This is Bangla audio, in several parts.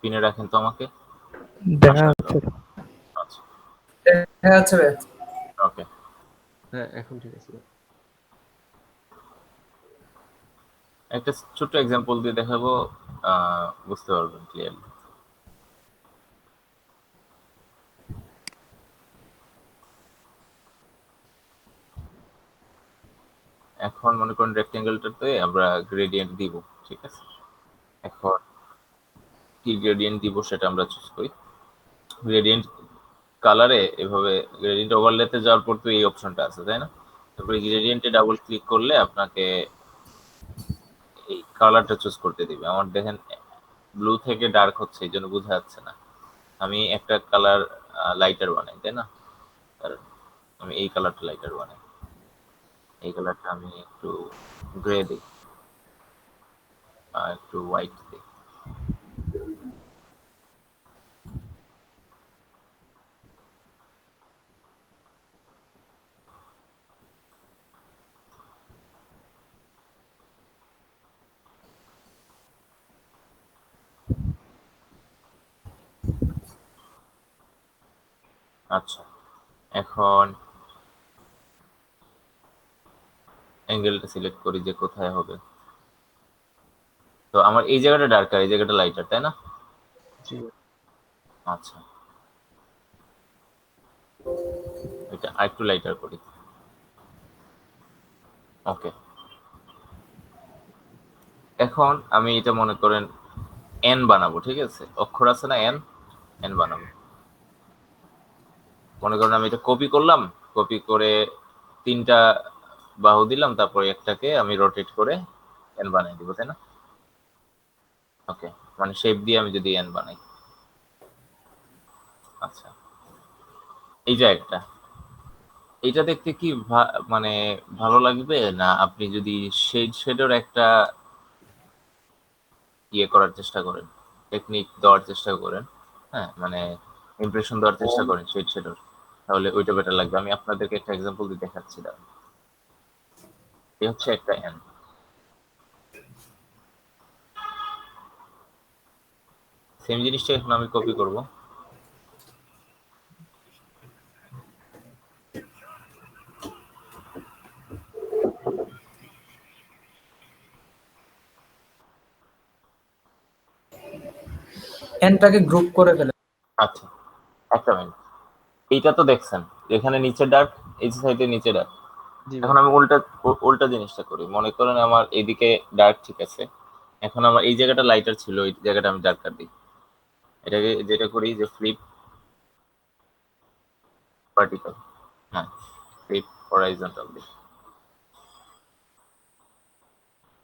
পিনে রাখেন তো আমাকে। দেখা মাশাআল্লাহ। যাচ্ছে। আচ্ছা, দেখা যাচ্ছে ভাই। ওকে। হ্যাঁ এখন ঠিক আছে। একটা ছোট্ট এক্সাম্পল দিয়ে দেখাবো, বুঝতে পারবেন ক্লিয়ারলি। এখন মনে করেন রেক্টেঙ্গেলটাতে আমরা গ্রেডিয়েন্ট দিব, ঠিক আছে? এখন কি গ্রেডিয়েন্ট দিব সেটা আমরা চুজ করি। গ্রেডিয়েন্ট কালারে এভাবে গ্রেডিয়েন্ট ওভারলেতে যাওয়ার পর তো এই অপশনটা আছে, তাই না? তারপরে গ্রেডিয়েন্টে ডাবল ক্লিক করলে আপনাকে এই কালারটা চুজ করতে দিবে। আমার দেখেন ব্লু থেকে ডার্ক হচ্ছে, এই জন্য বোঝা যাচ্ছে না। আমি একটা কালার লাইটার বানাই, তাই না? কারণ আমি এই কালারটা লাইটার বানাই, এই কালারটা আমি একটু গ্রে দিই, একটু হোয়াইট দিই। আচ্ছা, এখন অ্যাঙ্গেলটা সিলেক্ট করি যে কোথায় হবে। তো আমার এই জায়গাটা ডার্কার, এই জায়গাটা লাইটার, তাই না? জি আচ্ছা, এটা আরেকটু লাইটার করি। ওকে, এখন আমি এটা মনে করেন এন বানাবো, ঠিক আছে? অক্ষর আছে না এন, এন বানাবো। মনে করেন আমি এটা কপি করলাম, কপি করে 3টা বাহু দিলাম, তারপরে একটাকে আমি রোটেট করে এন বানাই দিব, তাই না? ওকে, মানে শেপ দিয়ে আমি যদি এন বানাই। আচ্ছা, এই যে একটা, এটা দেখতে কি মানে ভালো লাগবে না আপনি যদি শেডের একটা ইয়ে করার চেষ্টা করেন, টেকনিক দেওয়ার চেষ্টা করেন, হ্যাঁ, মানে ইমপ্রেশন দেওয়ার চেষ্টা করেন শেডের, তাহলে ওইটা বেটার লাগবে। আমি আপনাদেরকে একটা এক্সাম্পল দিয়ে দেখাচ্ছি। দাঁড়ান, এই হচ্ছে একটা এন। সেম জিনিসটা এখন আমি কপি করব। এনটাকে গ্রুপ করে ফেলে। আচ্ছা, একটা মিনিট, এইটা তো দেখছেন এখানে নিচে ডার্ক, এই সাইডে নিচে ডার্ক। জি ভাই। এখন আমি উল্টা উল্টা জিনিসটা করি। মনে করেন আমার এইদিকে ডার্ক, ঠিক আছে? এখন আমার এই জায়গাটা লাইটার ছিল, এই জায়গাটা আমি ডার্কার দিই। এটাকে যেটা করি যে ফ্লিপ ভার্টিক্যাল, হ্যাঁ, ফ্লিপ হরাইজন্টাল দিই।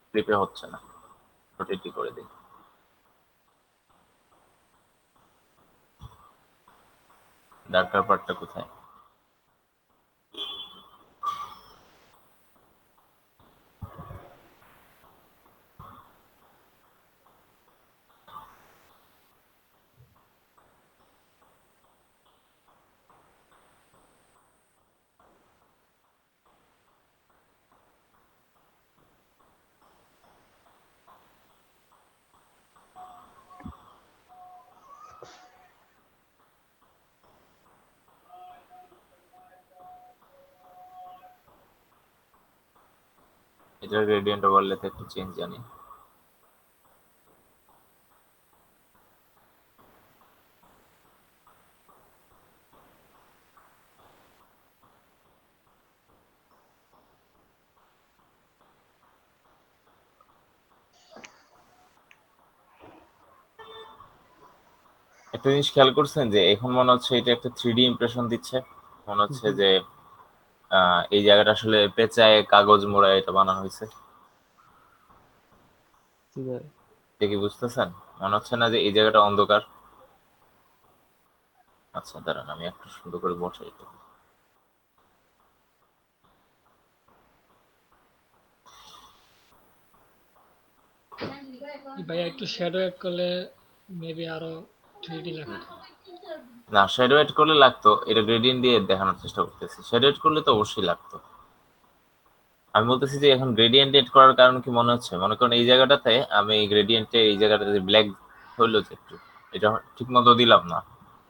ফ্লিপে হচ্ছে না, রোটেটই করে দিই। ডার্কার পার্টটা কোথায়? এটার গ্রেডিয়েন্ট ওভারলেতে একটু চেঞ্জ জানি। একটা জিনিস খেয়াল করছেন যে এখন মনে হচ্ছে এটা একটা 3D ইমপ্রেশন দিচ্ছে। মনে হচ্ছে জি যে এই জায়গাটা আসলে পেঁচায় কাগজ মোড়ায় এটা বানানো হয়েছে। জি ভাই। এটা কি বুঝতেছেন? মনে হচ্ছে না যে এই জায়গাটা অন্ধকার? আচ্ছা, দাঁড়ান আমি একটু সুন্দর করে বসাই এটা। ভাইয়া একটু শ্যাডো অ্যাড করলে মেবি আরো 3D লাগতো। না, শ্যাডো এড করলে লাগতো, এটা গ্রেডিয়েন্ট দিয়ে দেখানোর চেষ্টা করতেছি। শ্যাডো এড করলে তো অবশ্যই লাগতো। আমি বলতেছি যে এখন গ্রেডিয়েন্ট এড করার কারণ কি মনে হচ্ছে, মনে করেন এই জায়গাটাতে আমি গ্রেডিয়েন্টে এই জায়গাটাতে ব্ল্যাক হইলো যে একটু, এটা ঠিক মতো দিলাম না,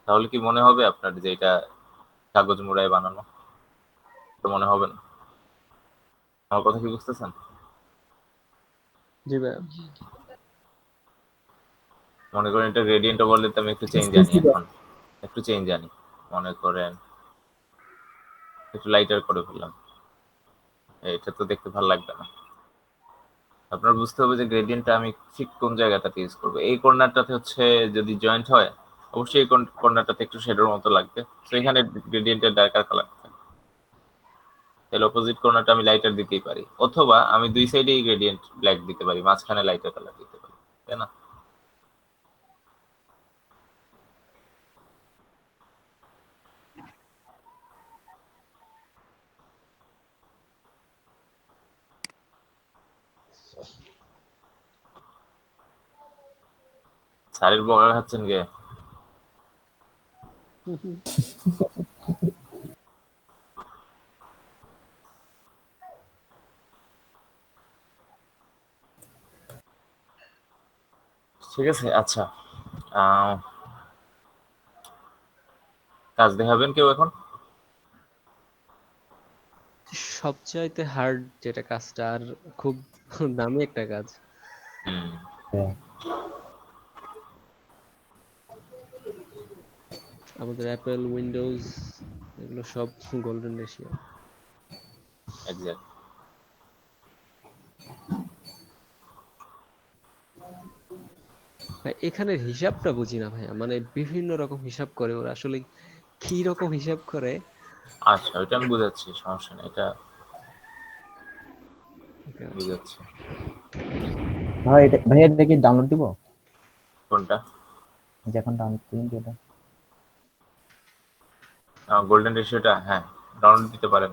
তাহলে কি মনে হবে আপনার যে এটা কাগজ মোড়ায় বানানো? তো মনে হবে না। আমার কথা কি বুঝতেছেন? জি ভাইয়া। জি জি। মনে করেন এটা গ্রেডিয়েন্ট বললে তো আমি একটু চেঞ্জ আনি বুঝতেছি ভাই। এখন, একটু চেঞ্জ আনি। মনে করেন একটু লাইটার করে ফেললাম, এটা তো দেখতে ভালো লাগবে না। আপনার বুঝতে হবে যে গ্রেডিয়েন্টটা আমি ঠিক কোন জায়গাটাতে ইউজ করবো। এই কর্নারটাতে হচ্ছে যদি জয়েন্ট হয়, অবশ্যই এই কর্নারটাতে একটু শেডের মতো লাগবে, তো এখানে গ্রেডিয়েন্টের ডার্কার কালার থাকে। তাহলে অপোজিট কর্নারটা আমি লাইটার দিতেই পারি, অথবা আমি দুই সাইডেই গ্রেডিয়েন্ট ব্ল্যাক দিতে পারি, মাঝখানে লাইটার কালার দিতে পারি, তাই না? স্যারের বকা খাচ্ছেন গে? ঠিক আছে, আচ্ছা। আহ, কাজ দেখাবেন কেউ এখন? সবচাইতে হার্ড যেটা কাজটা, আর খুব দামি একটা কাজ। হুম, আমাদের অ্যাপেল, উইন্ডোজ এগুলো সব গোল্ডেন রেশিও। এক্স্যাক্ট। ভাই এখানের হিসাবটা বুঝি না ভাইয়া, মানে বিভিন্ন রকম হিসাব করে ওরা, আসলে কি রকম হিসাব করে। আচ্ছা, ওইটা আমি বুঝাচ্ছি, সমস্যা নেই, এটা এটা বুঝাচ্ছি। ভাই এটা কি ডাউনলোড দিব? কোনটা? যখন ডাউনলোড করুন যেটা। গোল্ডেন রেশিওটা, হ্যাঁ, ডাউনলোড দিতে পারেন।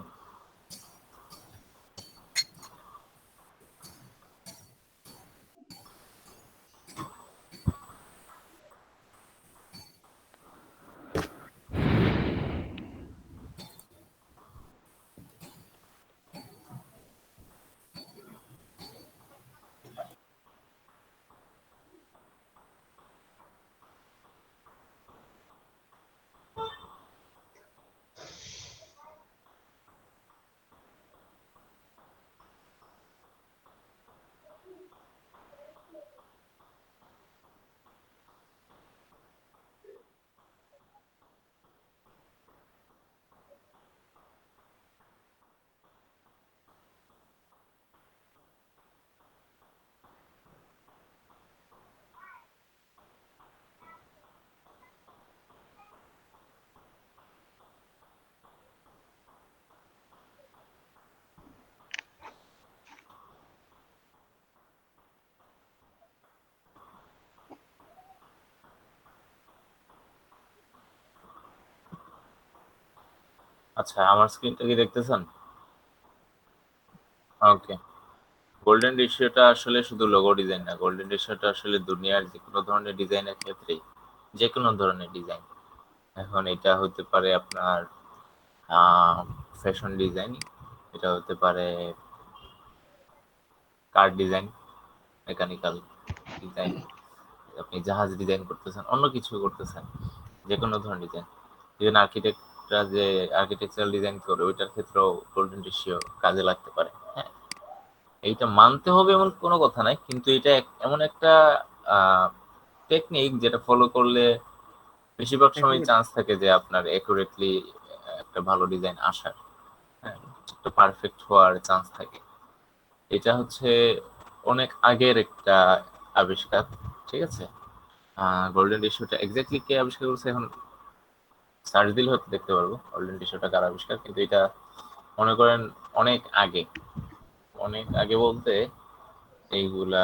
আচ্ছা, আমার স্ক্রিনটা কি দেখতেছেন? ওকে। গোল্ডেন রেশিওটা আসলে শুধু লোগো ডিজাইন না, গোল্ডেন রেশিওটা আসলে দুনিয়ার যে কোনো ধরনের ডিজাইনের ক্ষেত্রেই, যে কোনো ধরনের ডিজাইন। এখন এটা হতে পারে আপনার ফ্যাশন ডিজাইন, এটা হতে পারে কার ডিজাইন, মেকানিক্যাল ডিজাইন, আপনি জাহাজ ডিজাইন করতেছেন, অন্য কিছু করতেছেন, যে কোনো ধরনের ডিজাইন। ইভেন আর্কিটেক্টরা যে আর্কিটেকচারাল ডিজাইন করে ওইটার ক্ষেত্রেও গোল্ডেন রেশিও কাজে লাগতে পারে। হ্যাঁ, এইটা মানতে হবে এমন কোনো কথা নাই, কিন্তু এটা এমন একটা টেকনিক যেটা ফলো করলে বেশিরভাগ সময় accurate। চান্স থাকে যে আপনার একুরেটলি একটা ভালো ডিজাইন আসার, হ্যাঁ, একটা পারফেক্ট হওয়ার চান্স থাকে। এটা হচ্ছে অনেক আগের একটা আবিষ্কার, ঠিক আছে? গোল্ডেন রেশিওটা এক্স্যাক্টলি কে আবিষ্কার করেছে এখন সার্চ দিলে হয়তো দেখতে পারবো গোল্ডেন রেশিওটা কার আবিষ্কার, কিন্তু এটা মনে করেন অনেক আগে, অনেক আগে বলতে এইগুলা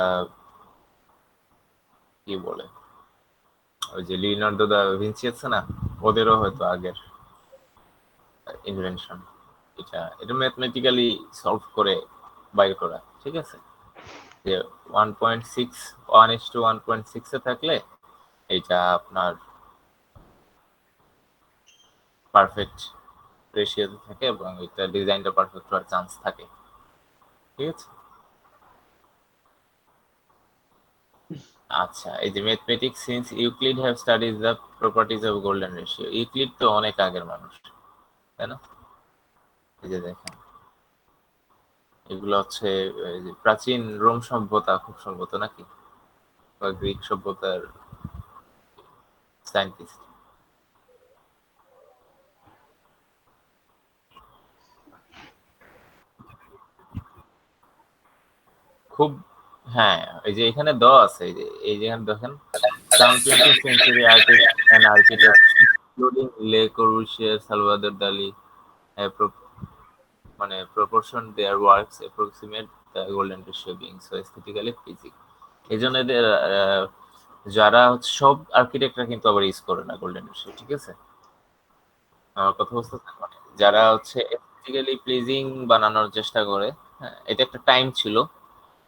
কি বলে, ওই যে লিওনার্দো দা ভিঞ্চি আছে না, ওদেরও হয়তো আগের ইনভেনশন। এটা ম্যাথমেটিক্যালি সলভ করে বাইর করা, ঠিক আছে? যে 1.6, 1:1.6 এ থাকলে এইটা আপনার পারফেক্ট রেশিওতে থাকে এবং এটা ডিজাইনটা পারফেক্ট হওয়ার চান্স থাকে, ঠিক আছে? আচ্ছা, এই যে mathematics since Euclid have studies the properties of golden ratio. Euclid তো অনেক আগের মানুষ, তাই না? এই যে দেখেন, এগুলো হচ্ছে এই যে প্রাচীন রোম সভ্যতা খুব সম্ভবত, নাকি বা গ্রিক সভ্যতার সায়েন্টিস্ট। খুব, হ্যাঁ, এই যে এখানে দেওয়া আছে, এই যে এখানে দেখেন, some 20th century artists and architects including Le Corbusier, Salvador Dali have মানে proportion their works approximate the golden ratio being so aesthetically pleasing। এই জন্য এদের যারা হচ্ছে সব আর্কিটেক্টরা কিন্তু আবার ইউজ করে না গোল্ডেন রেশিও, ঠিক আছে? আমার কথা বুঝতে পারছেন? যারা হচ্ছে এস্থেটিক্যালি প্লিজিং বানানোর চেষ্টা করে, হ্যাঁ, এটা একটা টাইম ছিল,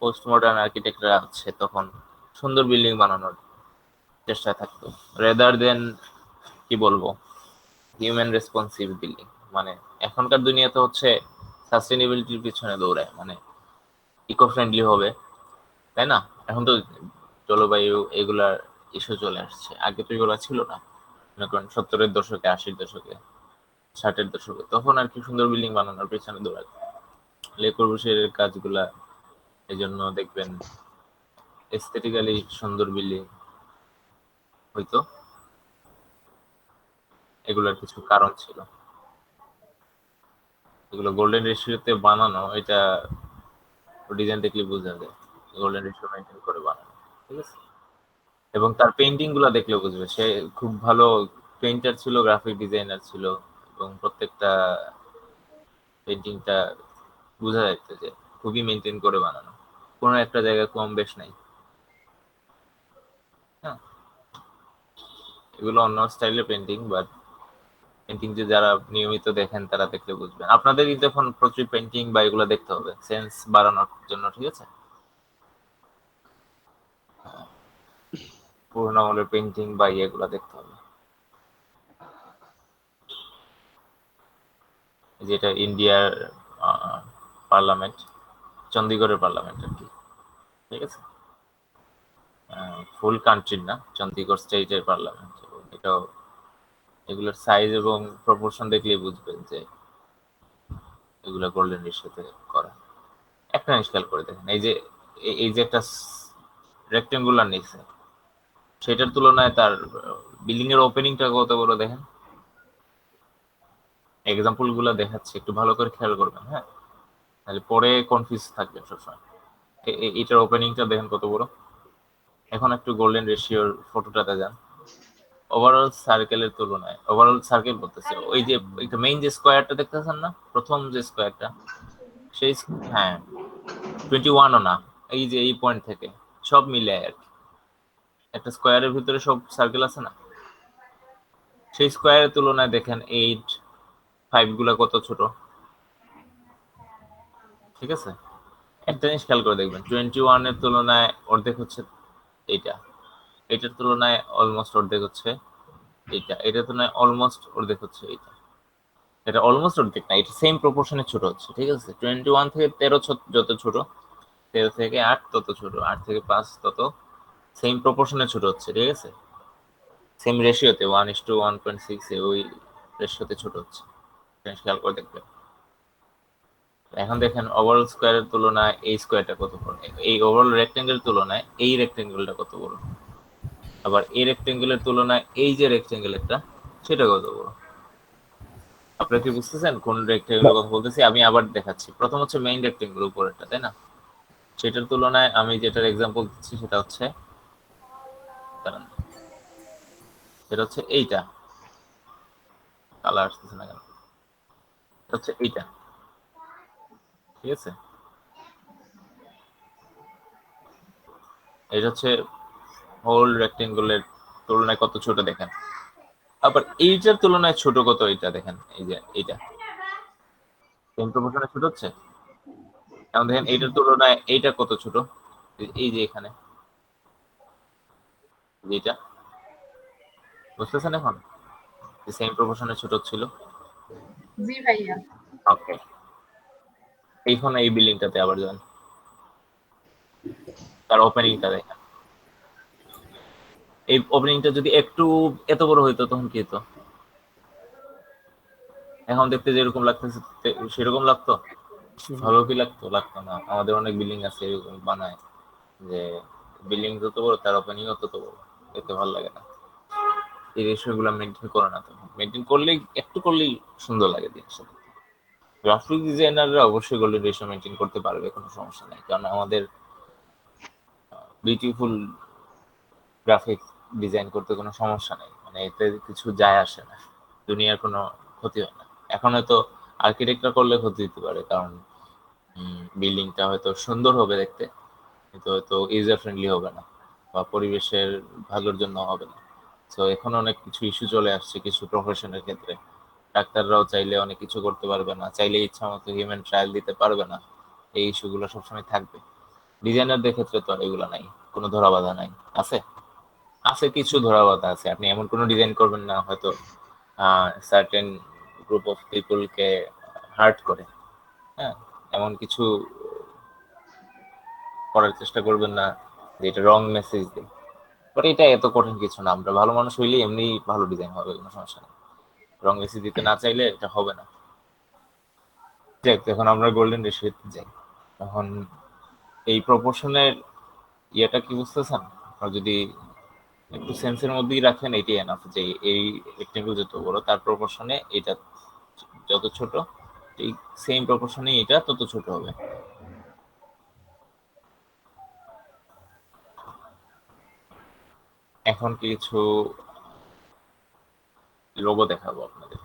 পোস্ট মডার্ন আর্কিটেক্টরা হচ্ছে তখন সুন্দর বিল্ডিং বানানোর চেষ্টায় থাকতো, রেদার দেন কি বলবো, হিউম্যান রেসপন্সিভ বিল্ডিং। মানে এখনকার দুনিয়াতে হচ্ছে সাস্টেনেবিলিটির পিছনে দৌড়ায়, মানে ইকো ফ্রেন্ডলি হবে, তাই না? এখন তো জলবায়ু এগুলার ইস্যু চলে আসছে, আগে তো এগুলা ছিল না। মনে করেন 70-এর দশকে, 80-র দশকে, 60-এর দশকে, তখন আর কি সুন্দর বিল্ডিং বানানোর পেছনে দৌড়ায় লে কর্বুসিয়ের কাজগুলা। এই জন্য দেখবেন এস্থেটিক্যালি সুন্দর বিল্ডিং হইতো, এগুলোর কিছু কারণ ছিল। এগুলো গোল্ডেন রেশিওতে বানানো, এটা ডিজাইন দেখলে বোঝা যায় গোল্ডেন রেশিও মেনটেন করে বানানো, ঠিক আছে? এবং তার পেইন্টিং গুলা দেখলেও বুঝবে সে খুব ভালো পেইন্টার ছিল, গ্রাফিক ডিজাইনার ছিল, এবং প্রত্যেকটা পেইন্টিংটা বোঝা যাইত যে খুবই মেনটেন করে বানানো, কোনো একটা জায়গায় কম বেশ নাই। হ্যাঁ, এগুলো অন্য স্টাইলের পেইন্টিং, বাট পেইন্টিং যে যারা নিয়মিত দেখেন তারা দেখলে বুঝবেন। আপনাদের কিন্তু এখন প্রচুর পেইন্টিং বা এগুলো দেখতে হবে সেন্স বাড়ানোর জন্য, ঠিক আছে? পুরোনো আমলের পেইন্টিং বা ইয়েগুলো দেখতে হবে। যেটা ইন্ডিয়ার পার্লামেন্ট, চণ্ডীগড়ের পার্লামেন্ট আর কি, ঠিক আছে? ফুল কান্ট্রির না, চণ্ডীগড় স্টেটের পার্লামেন্ট। এটাও, এগুলোর সাইজ এবং প্রপোর্শন দেখলেই বুঝবেন যে এগুলো গোল্ডেন রেশিওতে করা। একটা জিনিস খেয়াল করে দেখেন, এই যে একটা রেক্টেঙ্গুলার নিচে, সেটার তুলনায় তার বিল্ডিং এর ওপেনিংটা কত বড় দেখেন। এক্সাম্পল গুলো দেখাচ্ছি, একটু ভালো করে খেয়াল করবেন, হ্যাঁ, তাহলে পরে কনফিউজ থাকবেন সবসময়। এটার ওপেনিংটা দেখেন কত বড়। এখন একটু গোল্ডেন রেশিওর ফটোটাতে যান, ওভারঅল সার্কেলের তুলনায়, ওভারঅল সার্কেল বলতেছে, ওই যে একটা মেইন যে স্কোয়ারটা দেখতেছেন না, প্রথম যে স্কোয়ারটা, সেই, হ্যাঁ, 21ও না, এই যে এই পয়েন্ট থেকে সব মিলে আর কি, একটা স্কোয়ারের ভিতরে সব সার্কেল আছে না, সেই স্কোয়ারের তুলনায় দেখেন 8, 5 গুলা কত ছোট, ঠিক আছে? একটা জিনিস খেয়াল করে দেখবেন, 21-এর তুলনায় অর্ধেক হচ্ছে এইটা, এটার তুলনায় অলমোস্ট অর্ধেক হচ্ছে এইটা, এটার তুলনায় অলমোস্ট অর্ধেক হচ্ছে এইটা। এটা অলমোস্ট অর্ধেক না, এটা সেম প্রপোর্শনে ছোট হচ্ছে, ঠিক আছে? 21 থেকে 13 যত ছোট, 13 থেকে 8 তত ছোট, 8 থেকে 5 তত সেম প্রপোর্শনে ছোট হচ্ছে, ঠিক আছে? সেম রেশিওতে 1:1.6 ওই রেশিওতে ছোট হচ্ছে, খেয়াল করে দেখবেন। এখন দেখেন ওভারঅল স্কোয়ারের তুলনায় এই স্কোয়ারটা কত বড়, এই ওভারঅল রেক্টেঙ্গেলের তুলনায় এই রেক্টেঙ্গেলটা কত বড়, আবার এই রেক্টেঙ্গেলের তুলনায় এই যে রেক্টেঙ্গেলটা সেটা কত বড়। আপনারা কি বুঝতেছেন কোন রেক্টেঙ্গেলের কথা বলতেছি? আমি আবার দেখাচ্ছি। প্রথম হচ্ছে মেইন রেক্টেঙ্গেল উপরেরটা, তাই না? সেটার তুলনায় আমি যেটার এক্সাম্পল দিচ্ছি সেটা হচ্ছে, দাঁড়ান, সেটা হচ্ছে এইটা, কালার আসতেছে না কেন, এটা হচ্ছে এইটা, ঠিক আছে? এটা হচ্ছে হোল রেক্টেঙ্গলের তুলনায় কত ছোট দেখেন। আবার এইটার তুলনায় ছোট কত, এইটা দেখেন, এই যে এইটা সেম প্রপোর্শনে ছোট হচ্ছে। এখন দেখেন এইটার তুলনায় এইটা কত ছোট, এই যে এখানে যেটা, বুঝতেছেন এখন সেম প্রপোর্শনে ছোট ছিল। জি ভাইয়া। ওকে, এইখানে এই বিল্ডিংটাতে আবার যান, তার ওপেনিংটা দেখেন, এই ওপেনিংটা যদি একটু এত বড় হইতো তখন কি হতো? এখন দেখতে যেরকম লাগতেছে সেরকম লাগতো? ভালো কি লাগতো? লাগতো না। আমাদের অনেক বিল্ডিং আছে এরকম বানায় যে বিল্ডিং যত বড় তার ওপেনিং তত বড়, এতে ভালো লাগে না। এই রেশিওগুলো মেনটেন করে না, তখন মেনটেন করলেই একটু করলেই সুন্দর লাগে জিনিসটা। গ্রাফিক ডিজাইনাররা অবশ্যই গোল্ডেন রেশিও মেনটেন করতে পারবে, কোনো সমস্যা নেই, কারণ আমাদের বিউটিফুল গ্রাফিক্স ডিজাইন করতে কোনো সমস্যা নেই, মানে এতে কিছু যায় আসে না, দুনিয়ার কোনো ক্ষতি হয় না। এখন হয়তো আর্কিটেক্টরা করলে ক্ষতি দিতে পারে, কারণ বিল্ডিংটা হয়তো সুন্দর হবে দেখতে, কিন্তু হয়তো ইউজার ফ্রেন্ডলি হবে না বা পরিবেশের ভালোর জন্য হবে না। তো এখন অনেক কিছু ইস্যু চলে আসছে কিছু প্রফেশনের ক্ষেত্রে। ডাক্তাররাও চাইলে অনেক কিছু করতে পারবে না, চাইলে ইচ্ছা মতো হিউম্যান ট্রায়াল দিতে পারবে না, এই ইস্যুগুলো সবসময় থাকবে। ডিজাইনারদের ক্ষেত্রে তো আর এগুলো নাই, কোনো ধরাবাধা নাই। আছে আছে কিছু ধরাবাধা আছে, আপনি এমন কোনো ডিজাইন করবেন না হয়তো সার্টেন গ্রুপ অফ পিপলকে হার্ট করে, হ্যাঁ, এমন কিছু করার চেষ্টা করবেন না যে এটা রং মেসেজ দেয়। বাট এটা এত কঠিন কিছু না, আমরা ভালো মানুষ হইলে এমনি ভালো ডিজাইন হবে, কোনো সমস্যা নেই। রং মেসেজ দিতে না চাইলে এটা হবে না। যাক, এখন আমরা গোল্ডেন রেশিওতে যাই। এখন এই প্রপোর্শনের ইয়েটা কি বুঝতেছেন? আপনারা যদি একটু সেন্সের মধ্যেই রাখেন এটাই এনাফ, যে এই রেক্টেঙ্গল যত বড় তার প্রপোর্শনে এটা যত ছোট, এই সেম প্রপোর্শনে এটা তত ছোট হবে। এখন কিছু লোগো দেখাবো আপনাদের।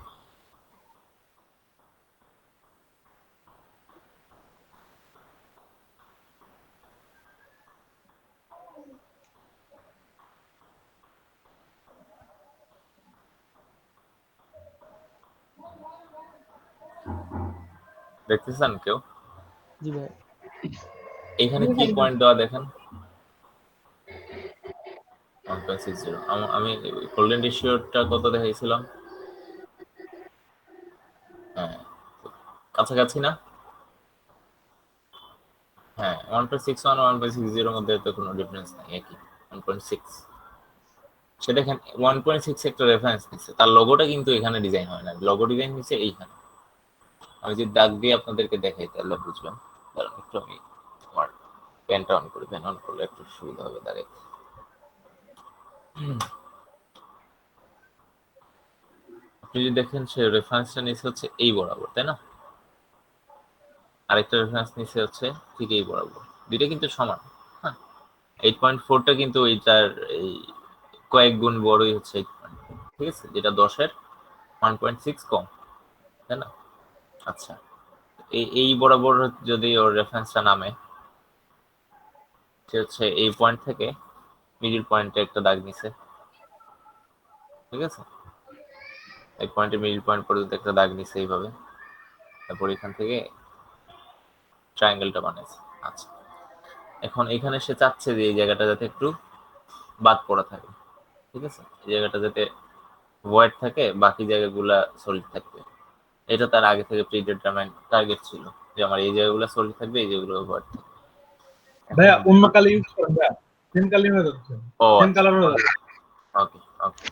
দেখতেছেন কেউ? জি ভাই। এখানে কি পয়েন্ট দেওয়া দেখেন, 1.60। আমি গোল্ডেন রেশিওটা কত দেখাইছিলাম? হ্যাঁ, কাছাকাছি না? হ্যাঁ, 1.61 1.60 মধ্যে তো কোনো ডিফারেন্স নাই, একই 1.6। সে দেখেন 1.6 একটা রেফারেন্স নিচ্ছে, তার লোগোটা কিন্তু এখানে ডিজাইন হয় না, লোগো ডিজাইন নিচ্ছে এইখানে। আমি যদি দাগ দিয়ে আপনাদেরকে দেখাই তাহলে বুঝবেন। কারণ একটু আমি আমার পেনটা অন করি, পেন অন করলে একটু সুবিধা হবে দাঁড়িয়ে। আপনি যদি দেখেন সে রেফারেন্সটা নিচ্ছে হচ্ছে এই বরাবর, তাই না? আরেকটা রেফারেন্স নিচ্ছে হচ্ছে ঠিক এই বরাবর, দুইটা কিন্তু সমান। হ্যাঁ, 8.4টা কিন্তু এইটার এই কয়েক গুণ বড়ই হচ্ছে 8.4, ঠিক আছে, যেটা 10-এর 1.6 কম, তাই না? আচ্ছা, এই বরাবর যদি ওর রেফারেন্সটা নামে, সে হচ্ছে এই পয়েন্ট থেকে মিডিল পয়েন্টে একটা দাগ নিছে, ঠিক আছে, এই পয়েন্টের মিডিল পয়েন্ট পর্যন্ত একটা দাগ নিছে এইভাবে, তারপর এখান থেকে ট্রায়াঙ্গেলটা বানাইছে। আচ্ছা, এখন এখানে সে চাচ্ছে যে এই জায়গাটা যাতে একটু বাদ পড়া থাকে, ঠিক আছে, এই জায়গাটা যাতে ভয়েড থাকে, বাকি জায়গাগুলা সলিড থাকবে। এটা তার আগে থেকে প্রিডিটারমাইন্ড টার্গেট ছিল, যে আমার এই জায়গাগুলো সলিড থাকবে, এই জায়গাগুলো ভয়েড থাকবে। ভাইয়া অন্য কালার ইউজ করেন ভাইয়া, সেম কালার হয়ে যাচ্ছে, ও সেম কালার হয়ে যাচ্ছে। ওকে ওকে,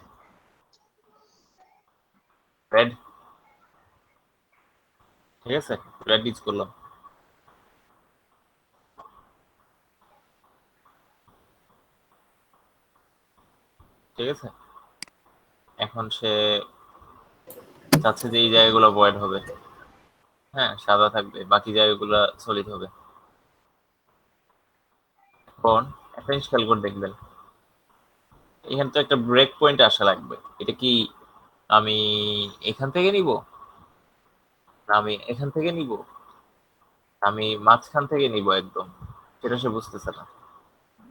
রেড, ঠিক আছে, রেড ইউজ করলাম। ঠিক আছে, এখন সে চাচ্ছে যে এই জায়গাগুলো ভয়েড হবে, হ্যাঁ, সাদা থাকবে, বাকি জায়গাগুলো সলিড হবে। এখন একটা জিনিস খেয়াল করে দেখবেন, এখানে তো একটা ব্রেক পয়েন্ট আসা লাগবে। এটা কি আমি এখান থেকে নিব, না আমি এখান থেকে নিব, আমি মাঝখান থেকে নিব একদম, সেটা সে বুঝতেছে না।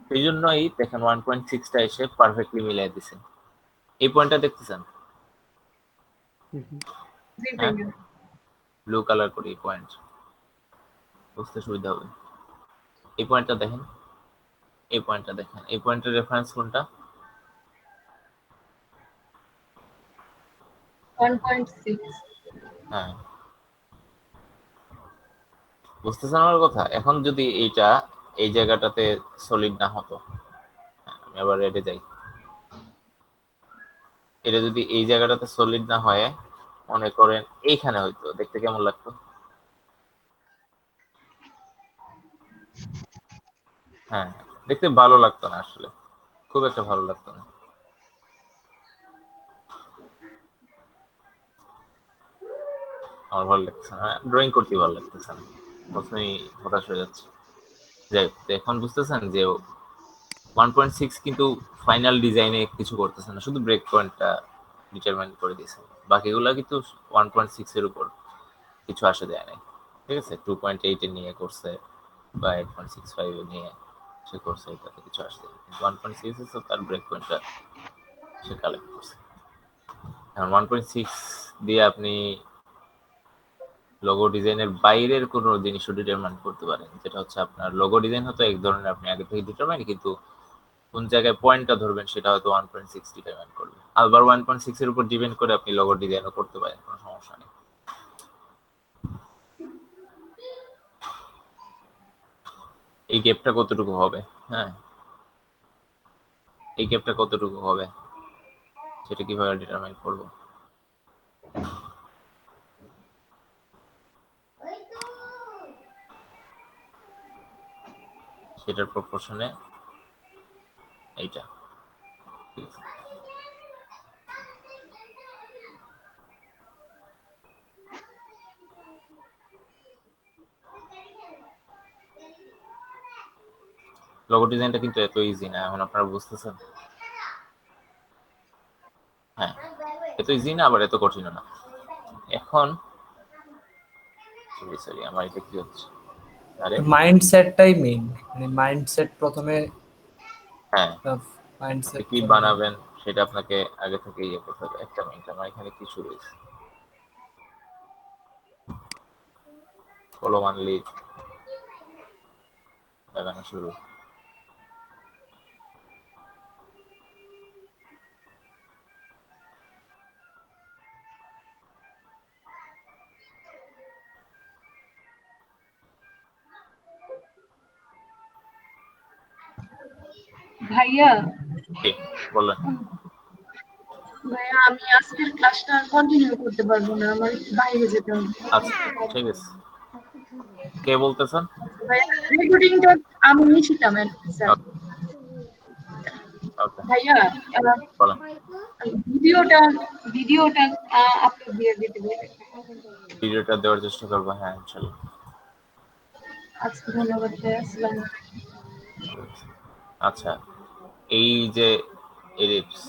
সেই জন্যই দেখেন 1.6টা এসে পারফেক্টলি মিলাই দিছে। এই পয়েন্টটা দেখতেছেন? জি হ্যাঁ, ভাইয়া। ব্লু কালার করি পয়েন্ট, বুঝতে সুবিধা হবে। এই পয়েন্টটা দেখেন, এই পয়েন্টটা দেখেন, এই পয়েন্টের রেফারেন্স কোনটা? 1.6। হ্যাঁ, বুঝতেছেন আমার কথা? এখন যদি এইটা এই জায়গাটাতে সলিড না হতো, আমি আবার রেডে যাই, এটা যদি এই জায়গাটাতে সলিড না হয়, মনে করেন এইখানে হয়তো, দেখতে কেমন লাগতো? হ্যাঁ, দেখতে ভালো লাগতো না আসলে, খুব একটা ভালো লাগতো না। আমার ভালো লাগছে না, ড্রয়িং করতে ভালো লাগতেছে না, প্রথমেই হতাশ হয়ে যাচ্ছে। যাই হোক, তো এখন বুঝতেছেন যে 1.6 কিন্তু ফাইনাল ডিজাইনে কিছু করতেছে না, শুধু ব্রেক পয়েন্টটা ডিটারমাইন করে দিয়েছে, বাকিগুলো কিন্তু 1.6 এর উপর কিছু আসে যায় নাই। ঠিক আছে, 2.8 এ নিয়ে করছে বা 8.65 এ নিয়ে সে করছে, এটাতে কিছু আসে যায়, কিন্তু 1.6 এ তো তার ব্রেক পয়েন্টটা সে কালেক্ট করছে। এখন 1.6 দিয়ে আপনি লোগো ডিজাইনের বাইরের কোনো জিনিসও ডিটারমাইন করতে পারেন, যেটা হচ্ছে আপনার লোগো ডিজাইন হতো এক ধরনের, আপনি আগে থেকে ডিটারমাইন, কিন্তু কোন জায়গায় পয়েন্টটা ধরবেন সেটা হয়তো 1.6 ডিটারমাইন করবে। আবার 1.6 এর উপর ডিপেন্ড করে আপনি লোগো ডিজাইনও করতে পারেন, কোনো সমস্যা নেই। এই গ্যাপটা কতটুকু হবে, হ্যাঁ, এই গ্যাপটা কতটুকু হবে সেটা কিভাবে ডিটারমাইন করব? সেটার প্রপোর্শনে এইটা, ঠিক আছে? লোগো ডিজাইনটা কিন্তু এত ইজি না, এখন আপনারা বুঝতেছেন? হ্যাঁ, এত ইজি না, আবার এত কঠিন না। এখন সরি, আমার এটা কি হচ্ছে? আরে মাইন্ডসেটটাই মেইন, মানে মাইন্ডসেট প্রথমে, হ্যাঁ, আপনি মাইন্ডসেট কি বানাবেন সেটা আপনাকে আগে থেকে ইয়ে করতে হবে। একটা মিনিট, আমার এখানে কিছু রয়েছে, ফলো মানলি লাগানো শুরু। ভাইয়া কি বললেন? ভাইয়া আমি আজকের ক্লাসটা কন্টিনিউ করতে পারবো না, আমার একটু বাইরে যেতে হবে। আচ্ছা, ঠিক আছে। কে বলতেছেন? ভাইয়া রেকর্ডিংটা আমি নিশ্চিত ম্যাম স্যার। ওকে, ভাইয়া বলেন। ভিডিওটা ভিডিওটা আপলোড দিয়ে দিতে বলবেন। ভিডিওটা দেওয়ার চেষ্টা করবো, হ্যাঁ ইনশাল্লাহ। আজকে ধন্যবাদ ভাইয়া, আসসালামু আচ্ছা, এই যে এলিপস,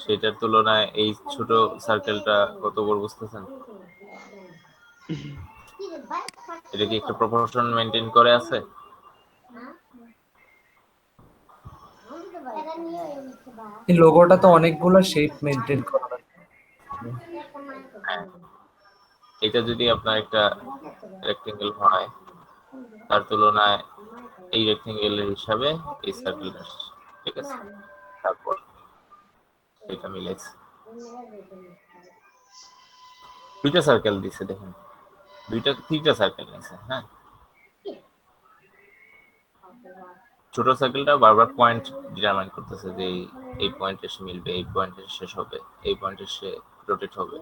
সেটার তুলনায় এই ছোট সার্কেলটা কত বড় বুঝতেছেন? এটা কি একটা প্রপোর্শন মেনটেন করে আছে? এই লোগোটা তো অনেকগুলো শেপ মেইনটেইন করা লাগে। হ্যাঁ, এটা যদি আপনার একটা রেক্টেঙ্গেল হয়, তার তুলনায় এই রেক্টেঙ্গেলের হিসাবে এই সার্কেলটা আসছে, ঠিক আছে? তারপর এটা মিলেছে, দুইটা সার্কেল দিছে, দেখুন তিনটা সার্কেল নিছে। হ্যাঁ, ছোট সার্কেলটা বারবার পয়েন্ট ডিটারমাইন করতেছে যে এই পয়েন্টে এসে মিলবে, এই পয়েন্টে শেষ হবে, এই পয়েন্টে সে রোটেট হবে।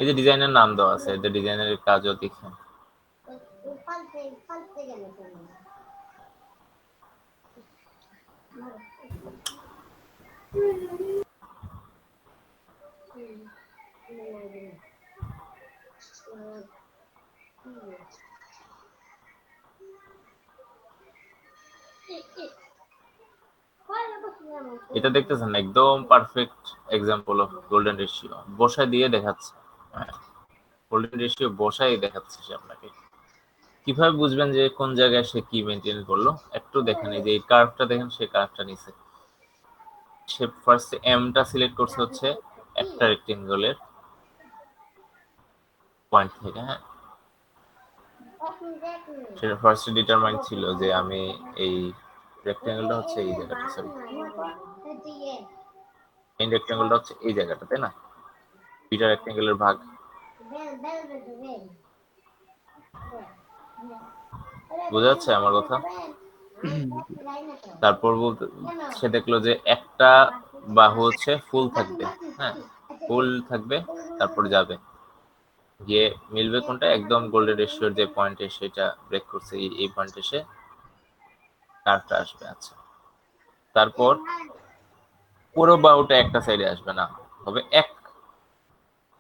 এই যে ডিজাইনের নাম দেওয়া আছে, এদের ডিজাইনের কাজও দেখেন। এটা দেখতেছেন একদম perfect example of golden ratio, বসায় দিয়ে দেখাচ্ছে। গোল্ডেন রেশিও বসাই দেখাচ্ছে সে আপনাকে। কিভাবে বুঝবেন যে কোন জায়গায় সে কি মেনটেন করলো? একটু দেখেন, এই যে এই কার্ভটা দেখেন, সে কার্ভটা নিছে, সে ফার্স্ট এমটা সিলেক্ট করছে হচ্ছে একটা রেক্টেঙ্গলের পয়েন্ট থেকে। হ্যাঁ, সেটা ফার্স্ট ডিটারমাইন ছিল যে আমি এই রেক্টেঙ্গেলটা হচ্ছে এই জায়গাটা, সরি এই রেক্টেঙ্গেলটা হচ্ছে এই জায়গাটা, তাই না? দুইটা রেক্টেঙ্গেলের ভাগ, বোঝা যাচ্ছে আমার কথা? তারপর বলতে সে দেখলো যে একটা বাহু হচ্ছে ফুল থাকবে, হ্যাঁ, ফুল থাকবে, তারপর যাবে, গিয়ে মিলবে কোনটা, একদম গোল্ডেন রেশিওর যে পয়েন্টে সেটা ব্রেক করছে, এই পয়েন্টে সে কার্ভটা আসবে। আচ্ছা, তারপর পুরো বাহুটা একটা সাইডে আসবে না, হবে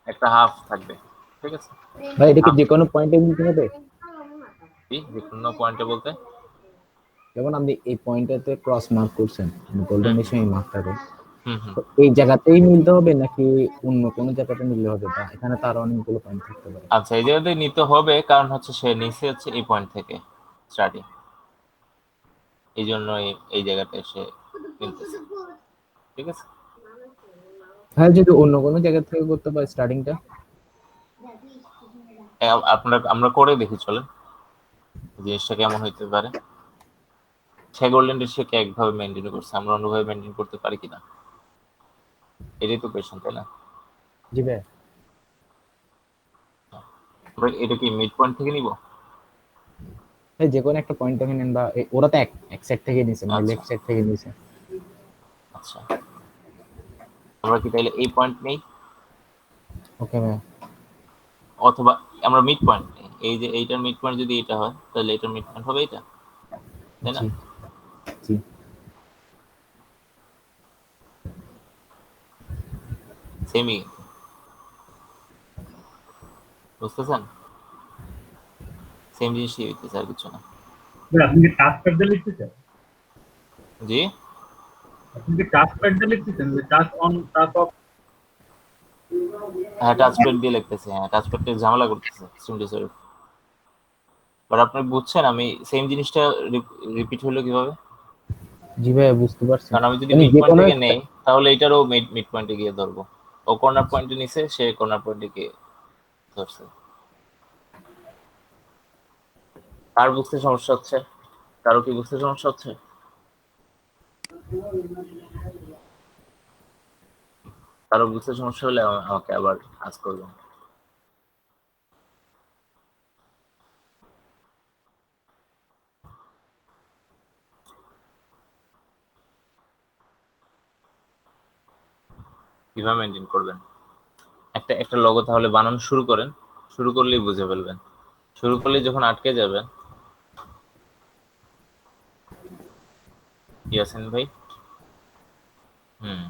একটা হাফ থাকবে, ঠিক আছে? ভাই এটা কি হাফ যে কোনো পয়েন্টে মিলতে হবে? কি যে কোনো পয়েন্টে বলতে? যেমন আপনি এই পয়েন্টটাতে ক্রস মার্ক করছেন, গোল্ডেন হুম রেশিও এই মার্কটাতে, হুম হুম। তো এই জায়গাতেই মিলতে হবে নাকি অন্য কোনো জায়গাতে মিললে হবে, বা এখানে তো আরো অনেকগুলো পয়েন্ট থাকতে পারে? আচ্ছা, এই জায়গাতে নিতে হবে কারণ হচ্ছে সে নিচে হচ্ছে এই পয়েন্ট থেকে স্টার্টিং, এই জন্য এই জায়গাটা এসে মিলতেছে, ঠিক আছে? হ্যাঁ, যদি অন্য কোনো জায়গা থেকে করতে পারে স্টার্টিংটা। আমরা করে দেখি, চলেন, জিনিসটা কেমন হইতে পারে। সে গোল্ডেন রেশিওকে একভাবে মেনটেন করছে, আমরা অন্যভাবে মেনটেন করতে পারি কিনা, এটাই তো কোয়েশন, তাই না? জি ভাই। আমরা এটা কি মিড পয়েন্ট থেকে নিব? এই যে কোনো একটা পয়েন্ট থেকে নেন, বা ওরা তো এক এক সাইড থেকে নিছে, মানে আচ্ছা লেফট সাইড থেকে নিছে। আচ্ছা, আমরা কি তাইলে এই পয়েন্ট নেই, ওকে ভাই। অথবা আমরা মিড পয়েন্ট নেই, এই যে এইটার মিড পয়েন্ট যদি এটা হয় তাহলে এটার মিড পয়েন্ট হবে এটা, তাই না? জি জি। সেমই, বুঝতেছেন? সেম জিনিসই হইতেছে, আর কিছু না। ভাই আপনি কি টাচ প্যাড দিয়ে লিখতেছেন? জি, আপনি কি টাচ প্যাড দিয়ে লিখতেছেন, যে টাচ অন টাচ অফ? হ্যাঁ টাচপ্যাড দিয়ে লিখতেছে, হ্যাঁ টাচপ্যাডটা ঝামেলা করতেছে স্টিমুলেসের। বাট আপনি বুঝছেন আমি সেম জিনিসটা রিপিট হলো কিভাবে? জি ভাই, বুঝতে পারছি। কারণ আমি যদি মানে মিড যে পয়েন্ট কোনো থেকে একটা। নেই তাহলে এটারও মিড পয়েন্টে গিয়ে ধরবো। ও কর্নার পয়েন্টে নিছে, সে কর্নার পয়েন্টে গিয়ে ধরছে। কার বুঝতে সমস্যা হচ্ছে? কারো কি বুঝতে সমস্যা হচ্ছে? কারো বুঝতে সমস্যা হলে আমাকে আবার আজ করবেন। কিভাবে মেনটেন করবেন? একটা একটা লগো তাহলে বানানো শুরু করেন, শুরু করলেই বুঝে ফেলবেন। শুরু করলেই যখন আটকে যাবেন, ইয়াসিন ভাই, হুম,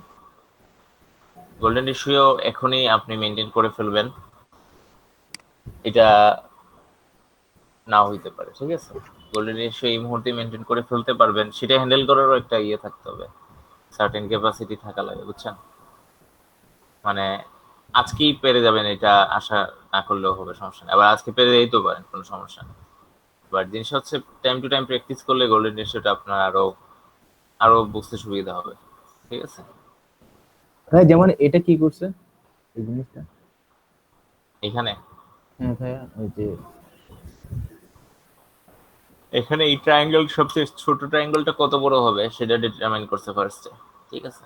গোল্ডেন রেশিও এখনই আপনি মেনটেন করে ফেলবেন, এটা নাও হইতে পারে, ঠিক আছে? গোল্ডেন রেশিও এই মুহূর্তে মেনটেন করে ফেলতে পারবেন, সেটা হ্যান্ডেল করারও একটা ইয়ে থাকতে হবে, সার্টেন ক্যাপাসিটি থাকা লাগে, বুঝছেন? মানে আজকেই পেরে যাবেন এটা আশা না করলেও হবে, সমস্যা নেই। আবার আজকে পেরে যেতেও পারেন, কোনো সমস্যা নেই। বাট জিনিস হচ্ছে টাইম টু টাইম প্র্যাকটিস করলে গোল্ডেন রেশিওটা আপনার আরো আরো বুঝতে সুবিধা হবে, ঠিক আছে? ভাই যেমন এটা কি করছে এই জিনিসটা? এখানে হ্যাঁ ভাইয়া, ওই যে এখানে এই ট্রায়াঙ্গেল সবচেয়ে ছোট ট্রায়াঙ্গেলটা কত বড় হবে সেটা ডিটারমাইন করছে ফার্স্টে, ঠিক আছে?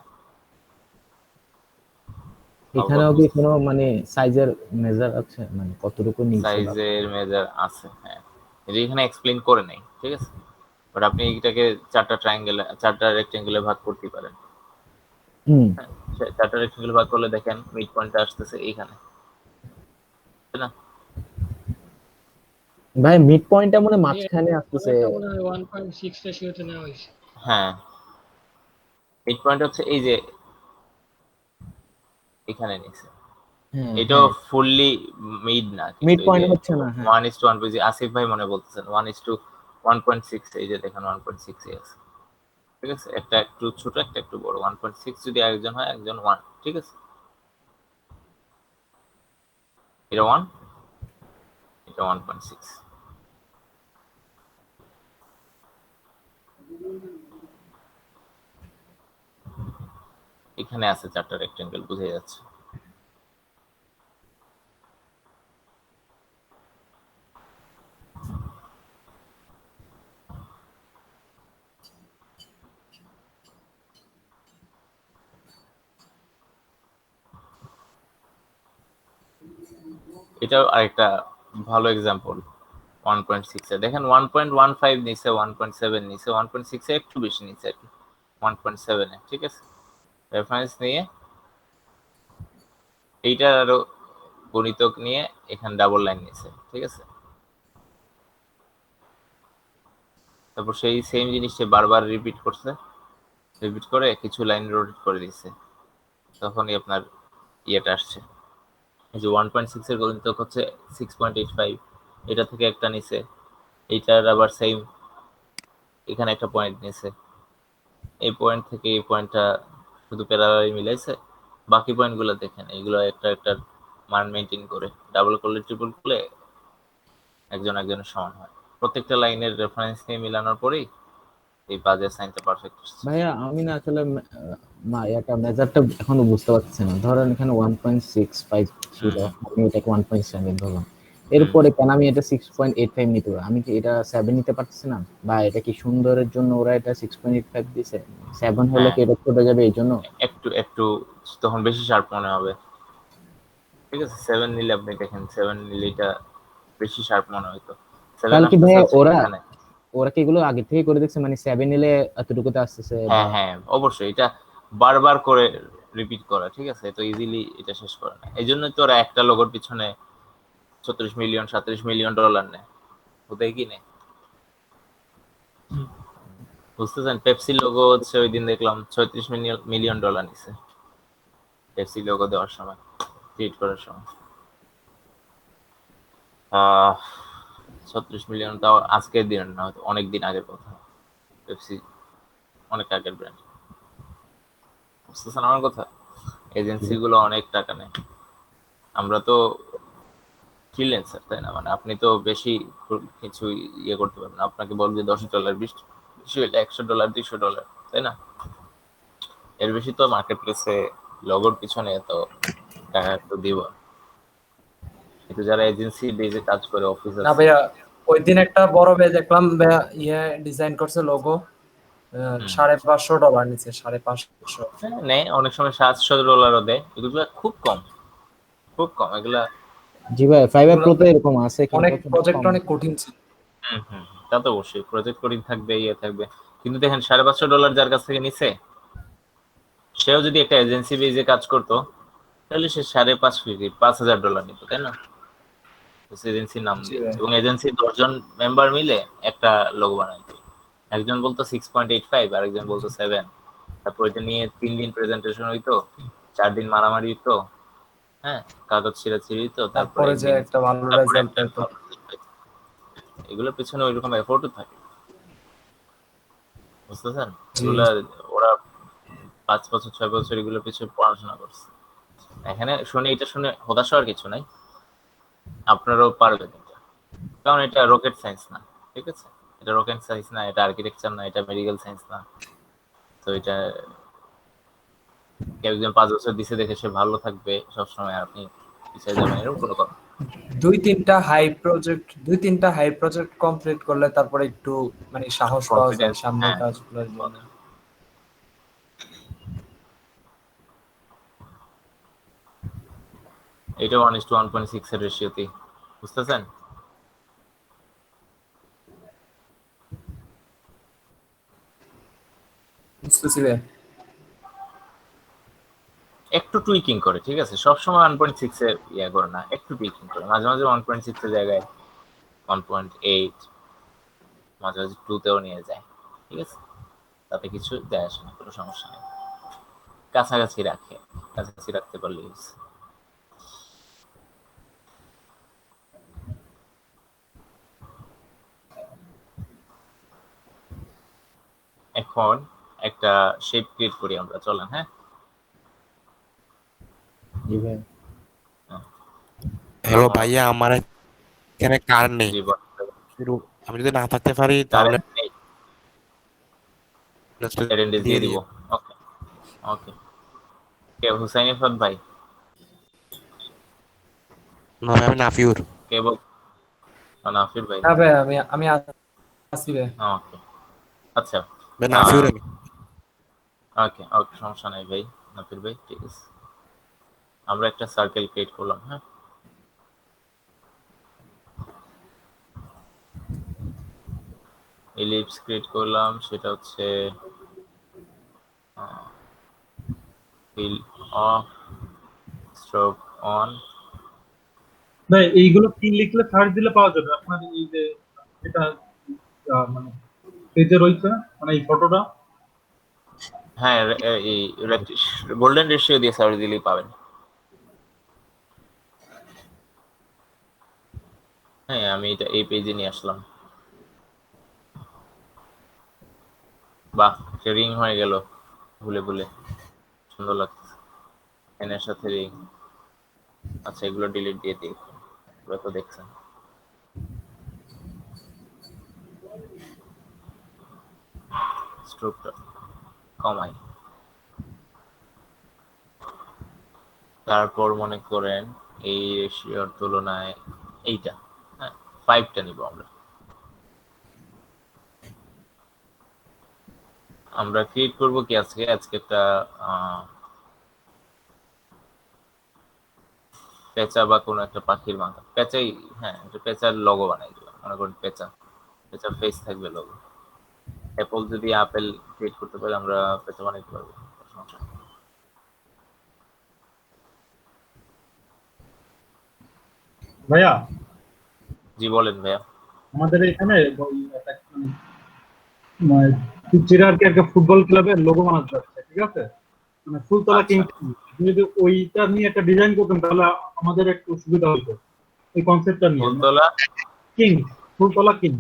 এখানেও কি কোনো মানে সাইজের মেজার আছে, মানে কতটুকু নিচে বা? সাইজের মেজার আছে, হ্যাঁ, এটা এখানে এক্সপ্লেইন করে নেই, ঠিক আছে? বাট আপনি এটাকে চারটা রেক্টেঙ্গেলে ভাগ করতে পারেন। হুম। হ্যাঁ, চারটা রেক্টেঙ্গেলে ভাগ করলে দেখেন মিড পয়েন্টটা আসতেছে এইখানে, তাই না? ভাই মিড পয়েন্টটা মনে হয় এই মাঝখানে আসতেছে। পরেরটা মনে হয় 1.6 রেশিওতে নেওয়া হয়েছে। হ্যাঁ, মিড পয়েন্ট হচ্ছে এই যে এখানে নিচে, হ্যাঁ এটাও হ্যাঁ, ফুললি মিড না, কিন্তু মিড এই পয়েন্ট যে হচ্ছে না, হ্যাঁ। 1:1, বুঝি আসিফ ভাই মনে বলতেছেন 1:1.6, এই যে দেখেন 1.6 এ আছে, ঠিক আছে? একটা একটু ছোট, একটা একটু বড়, 1.6 যদি একজন হয়, একজন 1, ঠিক আছে? এটা 1, এটা 1.6। এখানে আছে চারটা রেক্টেঙ্গেল, বুঝে যাচ্ছে? এটাও আরেকটা ভালো এক্সাম্পল 1.6 এ দেখেন 1.15 নিচে 1.7 নিচে 1.6 এ একটু বেশি নিচে আর কি 1.7 এ ঠিক আছে রেফারেন্স নিয়ে এইটার আরো গণিতক নিয়ে এখানে ডাবল লাইন নিছে ঠিক আছে তারপর সেই সেম জিনিসটা বারবার রিপিট করছে রিপিট করে কিছু লাইন রোটেট করে দিচ্ছে তখনই আপনার ইয়েটা আসছে এই যে 1.6 এর গণিতক হচ্ছে 6.85 এটা থেকে একটা নিছে এইটার আবার সেম এখানে একটা পয়েন্ট নিছে এই পয়েন্ট থেকে এই পয়েন্টটা শুধু প্যারালালি মিলাইছে বাকি পয়েন্টগুলো দেখেন এইগুলো একটা একটা মান মেইনটেইন করে ডাবল করলে ট্রিপল করলে একজন একজনের সমান হয় প্রত্যেকটা লাইনের রেফারেন্স নিয়ে মিলানোর পরেই এই বাজের সাইনটা পারফেক্ট আসছে ভাইয়া আমি না আসলে এটা মেজারটা এখনো বুঝতে পারছি না। ধরেন এখানে 1.65 ছিল, আমি এটাকে 1.7 ধরলাম, এরপরে কেন আমি এটা 6.85 নিতে পারি? আমি কি এটা 7 নিতে পারছি না? বা এটা কি সুন্দরের জন্য ওরা এটা 6.85 দিছে? 7 হলে হ্যাঁ কি এটা চলে যাবে এই জন্য? একটু একটু তখন বেশি শার্প মনে হবে ঠিক আছে 7 নিলে আপনি দেখেন 7 নিলে এটা বেশি শার্প মনে হইতো 7 তাহলে কি আসতেছে ভাইয়া হচ্ছে ওরা এখানে ওরা কি এগুলো আগে থেকে করে দেখছে, মানে 7 নিলে এতটুকুতে আসতেছে? বা হ্যাঁ হ্যাঁ অবশ্যই এটা বারবার করে রিপিট করা ঠিক আছে তো ইজিলি এটা শেষ করে না এই জন্য তো ওরা একটা লোগোর পিছনে 36 মিলিয়ন 37 মিলিয়ন ডলার নেয় ওটাই কি নেয় বুঝতেছেন পেপসি লোগো হচ্ছে ওই দিন দেখলাম 36 মিলিয়ন ডলার নিছে পেপসি লোগো দেওয়ার সময় টুইট করার সময় 36 মিলিয়ন তাও আজকের দিনের না হয়তো অনেক দিন আগের কথা পেপসি অনেক আগের ব্র্যান্ড বুঝতেছেন আমার কথা এজেন্সি গুলো অনেক টাকা নেয় আমরা তো ফ্রিল্যান্সার তাই না মানে আপনি তো বেশি কিছু ইয়ে করতে পারবেন না আপনাকে বলবে $10 বেশি হলে $100 $200 তাই না এর বেশি তো মার্কেট প্লেসে লগোর পিছনে তো টাকা তো দিব কিন্তু যারা এজেন্সি বেজে কাজ করে অফিস না আছে ভাইয়া, ওই দিন একটা বড় ভাই দেখলাম ভাইয়া, ডিজাইন করছে লোগো, $550 নিচে, 550। হ্যাঁ, নেয় অনেক সময় $700 দেয় এগুলো খুব কম খুব কম এগুলা জি ভাই, 5 এগুলো প্রো তো এরকম আছে, কিন্তু অনেক খুব প্রজেক্ট কম। অনেক কঠিন ছিল। তা তো অবশ্যই প্রজেক্ট কোডিং থাকবে ইয়ে থাকবে কিন্তু দেখেন $550 যার কাছ থেকে নিছে সেও যদি একটা এজেন্সি বেজে কাজ করতো তাহলে সে $5,500 নিত তাই না এজেন্সির নাম জি দিয়ে ভাই। এবং এজেন্সির 10 জন মেম্বার মিলে একটা লোগো বানাইতো একজন বলতো 6.85 আরেকজন বলতো 7 তারপর এটা নিয়ে 3 দিন প্রেজেন্টেশন হইতো 4 দিন মারামারি হইতো হ্যাঁ কাগজ ছিঁড়াছিঁড়ি হইতো তারপর তারপরে যে একদিন একটা ভালো তারপরে রেজাল্ট একটা পেতো। ভালো result পাইতো। এগুলোর পিছনে ওইরকম এফোর্টও থাকে বুঝতেছেন জি এগুলা ওরা 5 বছর 6 বছর এগুলোর পিছনে পড়াশোনা করছে এখানে শুনে এটা শুনে হতাশ হওয়ার কিছু নাই আপনারাও পারবেন এটা কারণ এটা রকেট সায়েন্স না ঠিক আছে এটা রকেট সায়েন্স না এটা আর্কিটেকচার না এটা মেডিকেল সায়েন্স না তো এটা কেউ একজন 5 বছর দিছে দেখে সে ভালো থাকবে সবসময় আর আপনি পিছিয়ে যাবেন এরকম কোনো কথা না। দুই তিনটা হাই প্রজেক্ট কমপ্লিট করলে তারপরে একটু মানে সাহস পাওয়া যায় কনফিডেন্স সামনের হ্যাঁ কাজগুলোর জন্য। এটা 1:1.6 এর রেশিওতে বুঝতেছেন বুঝতেছি ভাই। একটু টুইকিং করে ঠিক আছে সবসময় 1.6 এর ইয়ে করে না একটু টুইকিং করে মাঝে মাঝে 1.6 এর জায়গায় 1.8 মাঝে মাঝে 2 তেও নিয়ে যায় ঠিক আছে তাতে কিছু যায় আসে না কোনো সমস্যা নেই কাছাকাছি রাখে কাছাকাছি রাখতে পারলে এখন একটা শেপ ক্রিয়েট করি আমরা চলেন হ্যাঁ জি ভাই। হ্যালো ভাইয়া, আমার এখানে কারেন্ট নেই। জি আমি যদি না থাকতে পারি তাহলে কারেন্ট নেই অ্যাটেন্ডেন্স দিয়ে দিয়ে দিব দিয়ে ওকে ওকে কে হুসাইন ইরফাত ভাই না ভাই, আমি নাফিউর। কে বল নাফির ভাই হ্যাঁ ভাই, আমি আসি ভাই। ওকে আচ্ছা ভাই নাফিউর আমি। ওকে ওকে সমস্যা নাই ভাই নাফির ভাই ঠিক আছে আমরা একটা সার্কেল ক্রিয়েট করলাম হ্যাঁ ইলিপস ক্রিয়েট করলাম, সেটা হচ্ছে ফিল অফ, স্ট্রোক অন। ভাই এইগুলো কি লিখলে সার্চ দিলে পাওয়া যাবে আপনার এই যে এটা মানে পেজে রয়েছে মানে এই ফটোটা? হ্যাঁ, এই গোল্ডেন রেশিও দিয়ে সার্চ দিলেই পাবেন। হ্যাঁ, আমি এটা এই পেজে নিয়ে আসলাম। বাহ, রিং হয়ে গেল ভুলে ভুলে, সুন্দর লাগছে এনের সাথে রিং। আচ্ছা, এগুলো ডিলিট দিয়ে দিই, এগুলো তো দেখছেন। স্ট্রোকটা কমাই, তারপর মনে করেন এই রেশিওর তুলনায় এইটা, হ্যাঁ 5টা নিব আমরা। আমরা ক্রিয়েট করব কি আজকে একটা পেঁচা বা কোনো একটা পাখির মাথা, পেঁচাই, হ্যাঁ একটা পেঁচার লোগো বানাই দিলাম, মনে করেন পেঁচার ফেস থাকবে লোগো। অ্যাপল যদি আপেল ক্রিয়েট করতে পারে, আমরা পেঁচা বানাইতে পারবো। ভাইয়া জি বলেন ভাইয়া। আমাদের এখানে চিরারকে একটা ফুটবল ক্লাবের লোগো বানাতে যাচ্ছে, ঠিক আছে? মানে ফুলতলা কিং। আচ্ছা, আপনি যদি ওইটা নিয়ে একটা ডিজাইন করতেন তাহলে আমাদের একটু সুবিধা হতো এই কনসেপ্টটা নিয়ে। Phultala king, Phultala king.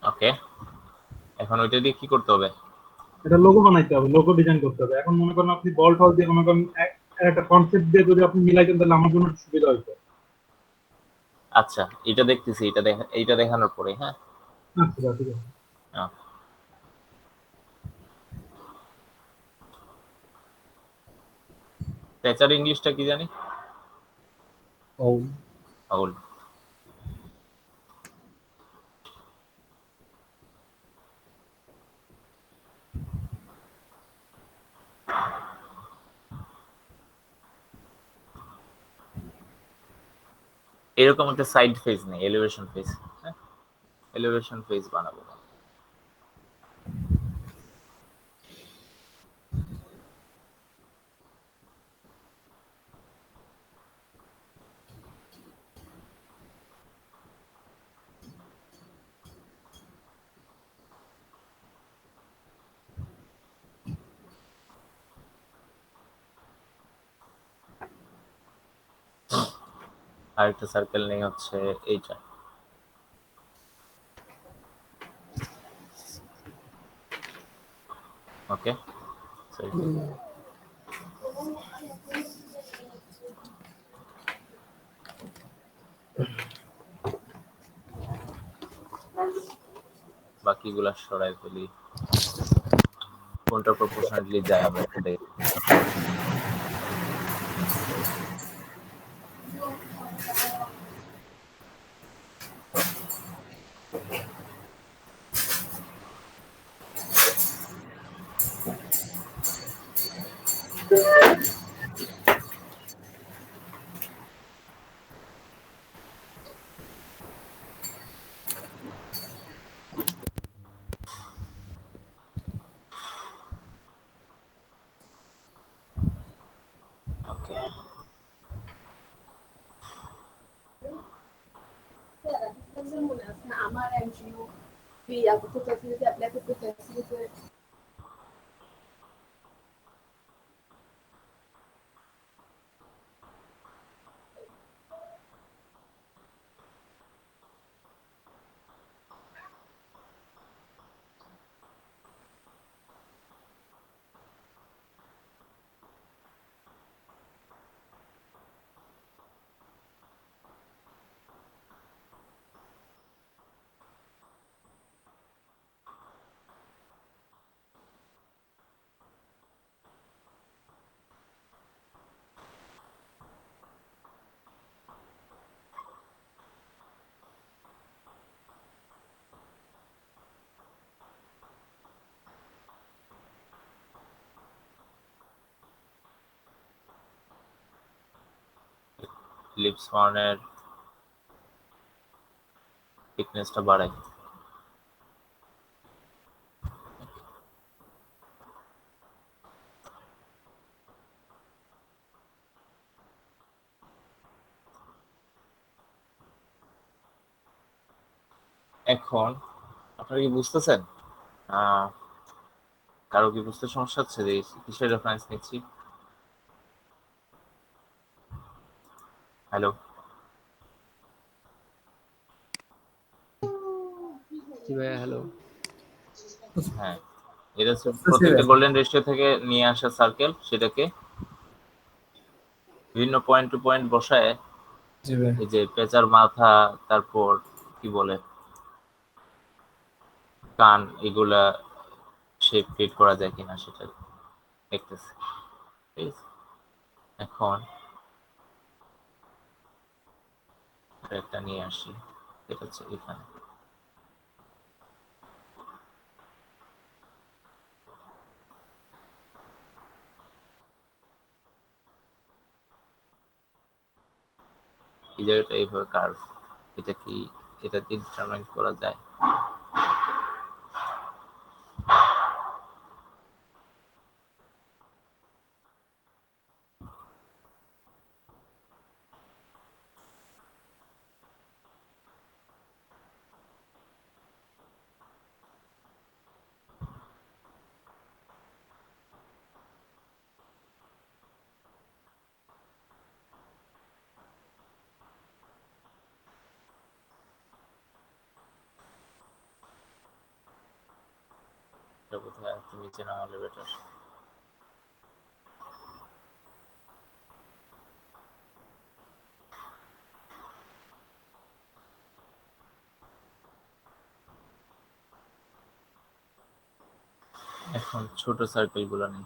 Okay, এখন ওইটা দিয়ে কি করতে হবে? এটা লোগো বানাইতে হবে, লোগো ডিজাইন করতে হবে। এখন মনে করেন আপনি বল টল দিয়ে মনে করেন একটা কনসেপ্ট দিয়ে যদি আপনি মিলাইতেন তাহলে আমার জন্য একটু সুবিধা হতো। আচ্ছা, এটা দেখতেছি, এইটা দেখানোর পরে, হ্যাঁ। আচ্ছা ঠিক আছে। আহ, পেঁচার ইংলিশটা কি জানি? Owl. আউল। এরকম একটা সাইড ফেজ নেই, এলিভেশন ফেজ। হ্যাঁ, এলিভেশন ফেজ বানাবো। আরেকটা সার্কেল নেই হচ্ছে এইটা। ওকে, বাকিগুলা সরাই ফেলি, কোনটা প্রপোর্শনালি যায় আমরা একটু দেখি। ওকে, আমার এনজিও করতে চাইছি, অ্যাপ্লাই করতে চাইছি যে লিপস ফার্নের থিকনেসটা বাড়াই। এখন আপনারা কি বুঝতেছেন? কারো কি বুঝতে সমস্যা হচ্ছে যে কিসের রেফারেন্স নিচ্ছি? হ্যালো, জি ভাইয়া, হ্যালো। হ্যাঁ, এটা হচ্ছে বুঝতেছি প্রত্যেকটা ভাই। গোল্ডেন রেশিও থেকে নিয়ে আসা সার্কেল, সেটাকে বিভিন্ন পয়েন্ট টু পয়েন্ট বসায় জি ভাই। এই যে পেঁচার মাথা, তারপর কি বলে কান, এগুলা শেপ ফিট করা যায় কিনা সেটা দেখতেছি। ঠিক আছে, এখন একটা নিয়ে আসি, এটা হচ্ছে এখানে। এই জায়গাটা এইভাবে কার্ভ, এটা কি এটা কি ডিটারমাইন করা যায়? এটা বোধহয় একটু নিচে নামালে বেটার। এখন ছোট সার্কেল গুলো নেই।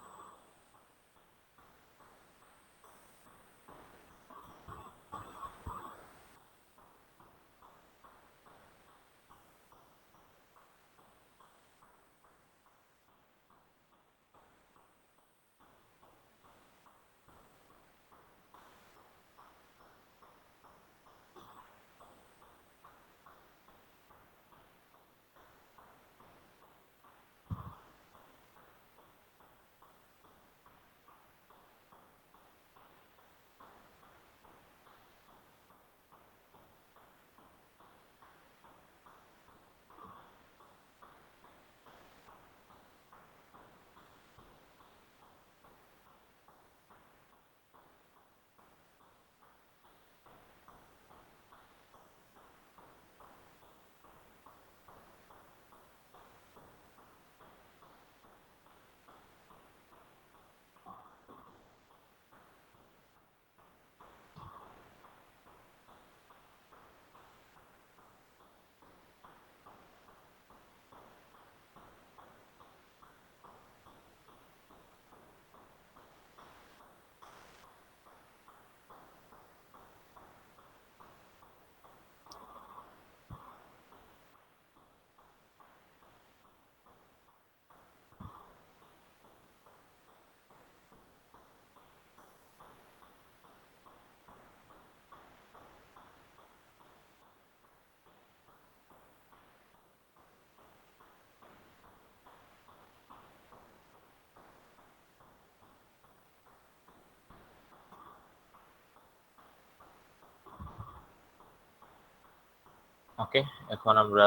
ওকে, এখন আমরা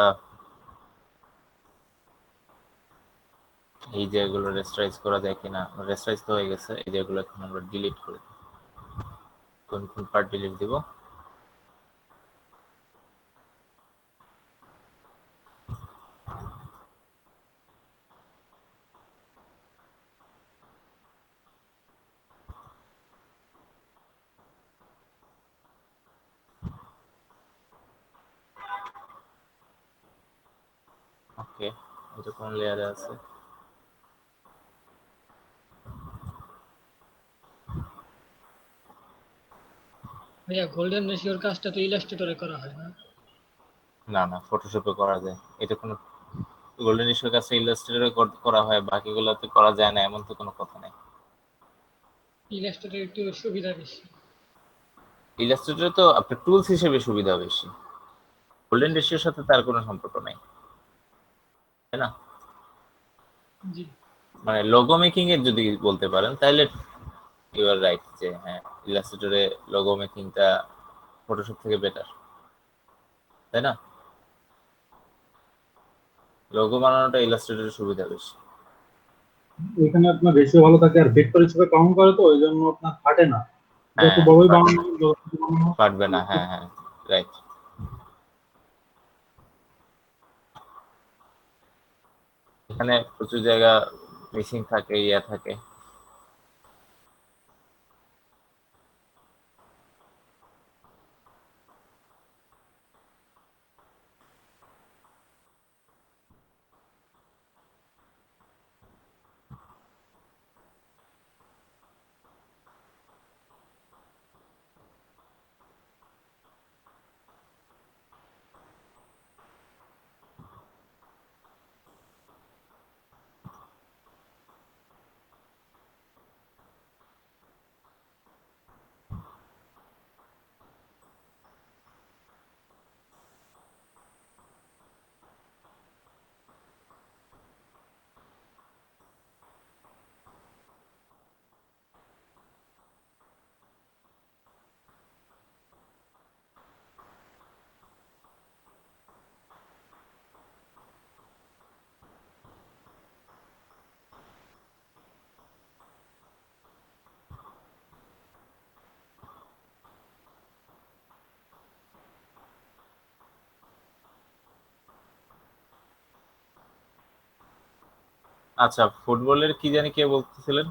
এই জায়গাগুলো রেস্টারাইজ করা যায় কিনা, রেস্টারাইজ তো হয়ে গেছে, এই জায়গাগুলো এখন আমরা ডিলিট করে দিই। কোন কোন পার্ট ডিলিট দিব? ওকে, এটা কোন লেয়ারে আছে? ভাইয়া গোল্ডেন রেশিওর কাজটা তো ইলাস্ট্রেটরে করা হয় না? না না, ফটোশপে করা যায়। এটা কোনো গোল্ডেন ইস্যুর কাছে ইলাস্ট্রেটরে করা হয়, বাকিগুলোতে করা যায় না এমন তো কোনো কথা নেই। ইলাস্ট্রেটর একটু সুবিধা বেশি। ইলাস্ট্রেটরে তো আপনার টুলস হিসেবে সুবিধা বেশি, গোল্ডেন রেশিওর সাথে তার কোনো সম্পর্ক নাই, তাই না? জি। মানে লোগো মেকিং এর যদি বলতে পারেন তাহলে ইউ আর রাইট, যে হ্যাঁ ইলাস্ট্রেটরে লোগো মেকিংটা ফটোশপ থেকে বেটার, তাই না? লোগো বানানোটা ইলাস্ট্রেটরের সুবিধা বেশি। এখানে আপনার রেশিও ভালো থাকে আর ভেক্টর হিসেবে কাউন্ট করে, তো ওই জন্য আপনার ফাটে না। যত হ্যাঁ, বড়ই পারবে বানানো না, হোক, যত ছোট বানানো হোক, পারবে না। হ্যাঁ হ্যাঁ, রাইট। এখানে প্রচুর জায়গা মিসিং থাকে, ইয়া থাকে। আচ্ছা, ফুটবলের কি জানি কে বলতেছিলেন?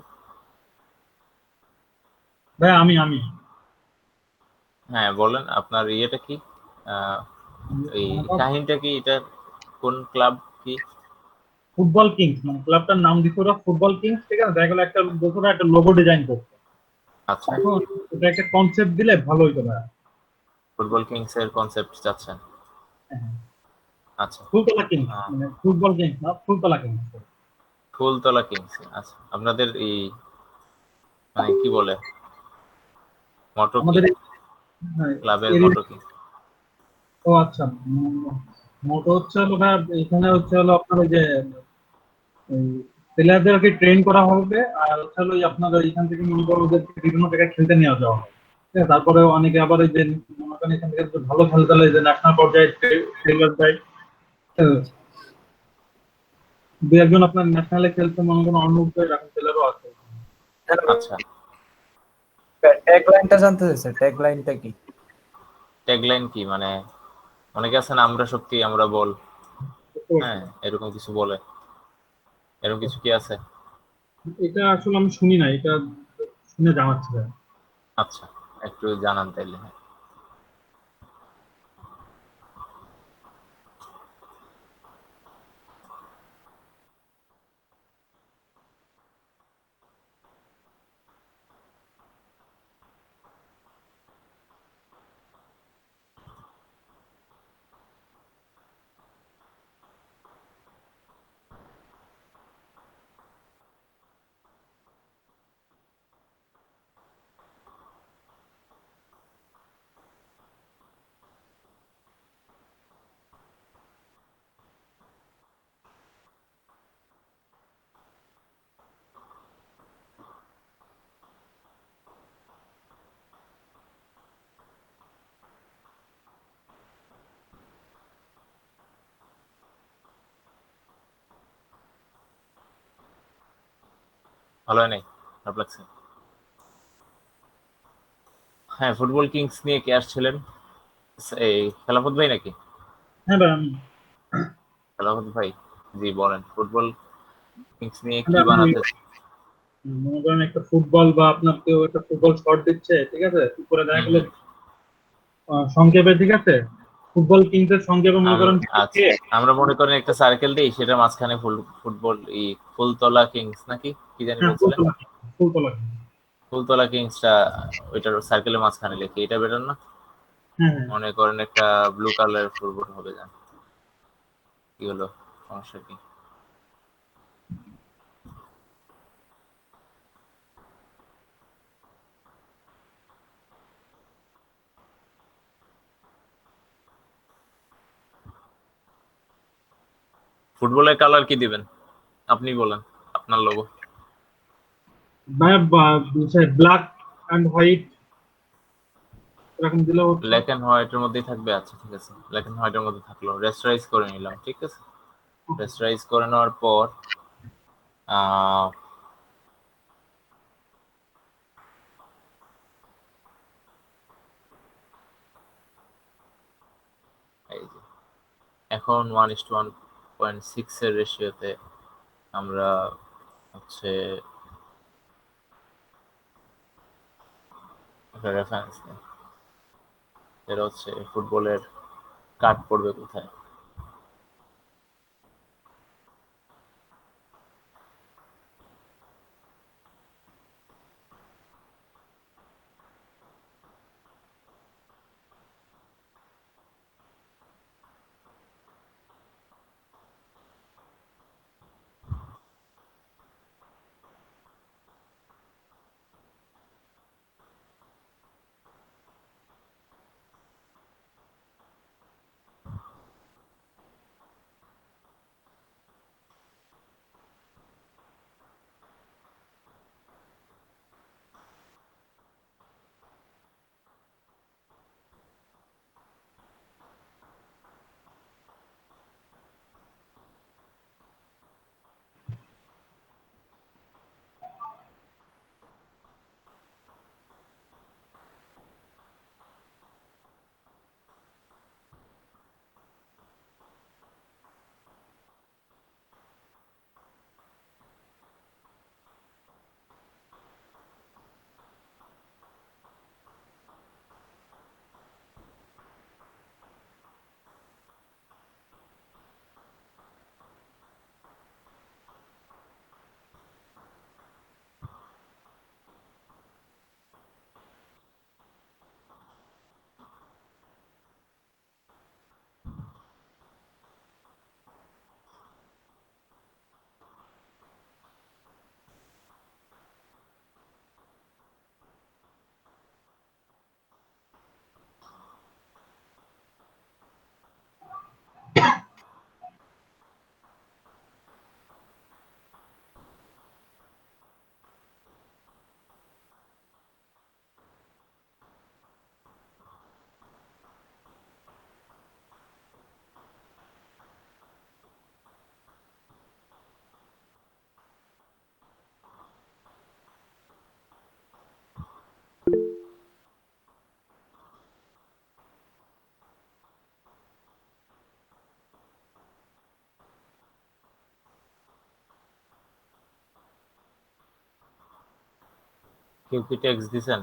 ভাই আমি হ্যাঁ বলেন, আপনার ইয়েটা কি? এই কাহিনীটা কি? এটা কোন ক্লাব কি? ফুটবল কিংস, মানে ক্লাবটার নাম দিচ্ছে ওরা ফুটবল কিংস, ঠিক আছে। দেখা গেলো একটা বছর একটা লোগো ডিজাইন করছে। আচ্ছা, এখন এটা একটা কনসেপ্ট দিলে ভালো হইতো ভাই। ফুটবল কিংস এর কনসেপ্ট চাচ্ছেন? আচ্ছা। ফুলতলা কিংস, আহ, মানে ফুটবল কিংস না, ফুলতলা কিংস। ফুলতলা কিংস। আচ্ছা, আপনাদের এই মানে কি বলে, মটো কি? আমাদের হ্যাঁ, ক্লাবের এর- মটো কি? ও আচ্ছা, মোটো হচ্ছে হলো ভাই, এখানে হচ্ছে হলো আপনার ওই যে প্লেয়ারদেরকে ট্রেন করা হবে, আর হচ্ছে হলো আপনার এখান থেকে মনে করো ওদেরকে বিভিন্ন জায়গায় খেলতে নিয়ে যাওয়া হবে, ঠিক আছে। তারপরে অনেকে আবার এই যে মনে করেন এখান থেকে যদি ভালো খেলতে হলে যে ন্যাশনাল পর্যায়ে ট্রেনার যায়, দু একজন আপনার ন্যাশনালে খেলতে মনে করেন অন্য এরকম প্লেয়ারও আছে। আচ্ছা, ট্যাগ লাইনটা জানতে চাইছে, ট্যাগ লাইনটা কি? ট্যাগলাইন কি মানে? অনেকে আছেন আমরা শক্তি আমরা বল, হ্যাঁ এরকম কিছু বলে, এরকম কিছু কি আছে? এটা আসলে আমি শুনি না, এটা শুনে জানাচ্ছি ভাই। আচ্ছা, একটু জানান তাইলে। হ্যাঁ, ভালো হয় নাই? খারাপ লাগছে? হ্যাঁ, ফুটবল কিংস নিয়ে কে আসছিলেন? এই খেলাফত ভাই নাকি? হ্যাঁ ভাই আমি খেলাফত ভাই, জি বলেন, ফুটবল কিংস নিয়ে কি আমরা আমি বানাতে? মনে করেন একটা ফুটবল বা আপনার কেউ একটা ফুটবল শট দিচ্ছে, ঠিক আছে, উপরে দেখা হুম গেলো হুম। সংক্ষেপে, ঠিক আছে, ফুটবল কিংসের সংক্ষেপে মনে করেন আচ্ছা, আমরা মনে করেন একটা সার্কেল দিই, সেটা মাঝখানে ফুটবল ফুলতলা কিংস নাকি কি জানি হ্যাঁ বলছিলেন? Phultala kings, Phultala kings. ফুলতলা কিংসটা ওইটার সার্কেলের মাঝখানে লিখি, এটা বেটার না? হ্যাঁ হ্যাঁ। মনে করেন একটা ব্লু কালারের ফুটবল হবে, জান কি হলো, সমস্যা কি? ফুটবলের কালার কি দিবেন আপনি বলেন, আপনার লোগো। ভাই ব্ল্যাক অ্যান্ড হোয়াইট এরকম দিলে হচ্ছে। ব্ল্যাক এন্ড হোয়াইটের মধ্যেই থাকবে? আচ্ছা ঠিক আছে, ব্ল্যাক এন্ড হোয়াইটের মধ্যে থাকলো, রেস্টারাইজ করে নিলাম, ঠিক আছে। প্রেসারাইজ করে নেওয়ার পর আহ, এই যে এখন 1:1.6 এর রেশিওতে আমরা হচ্ছে একটা রেফারেন্স নেই, এটা হচ্ছে ফুটবলের কাট পড়বে কোথায়। কেউ কি টেক্সট দিছেন?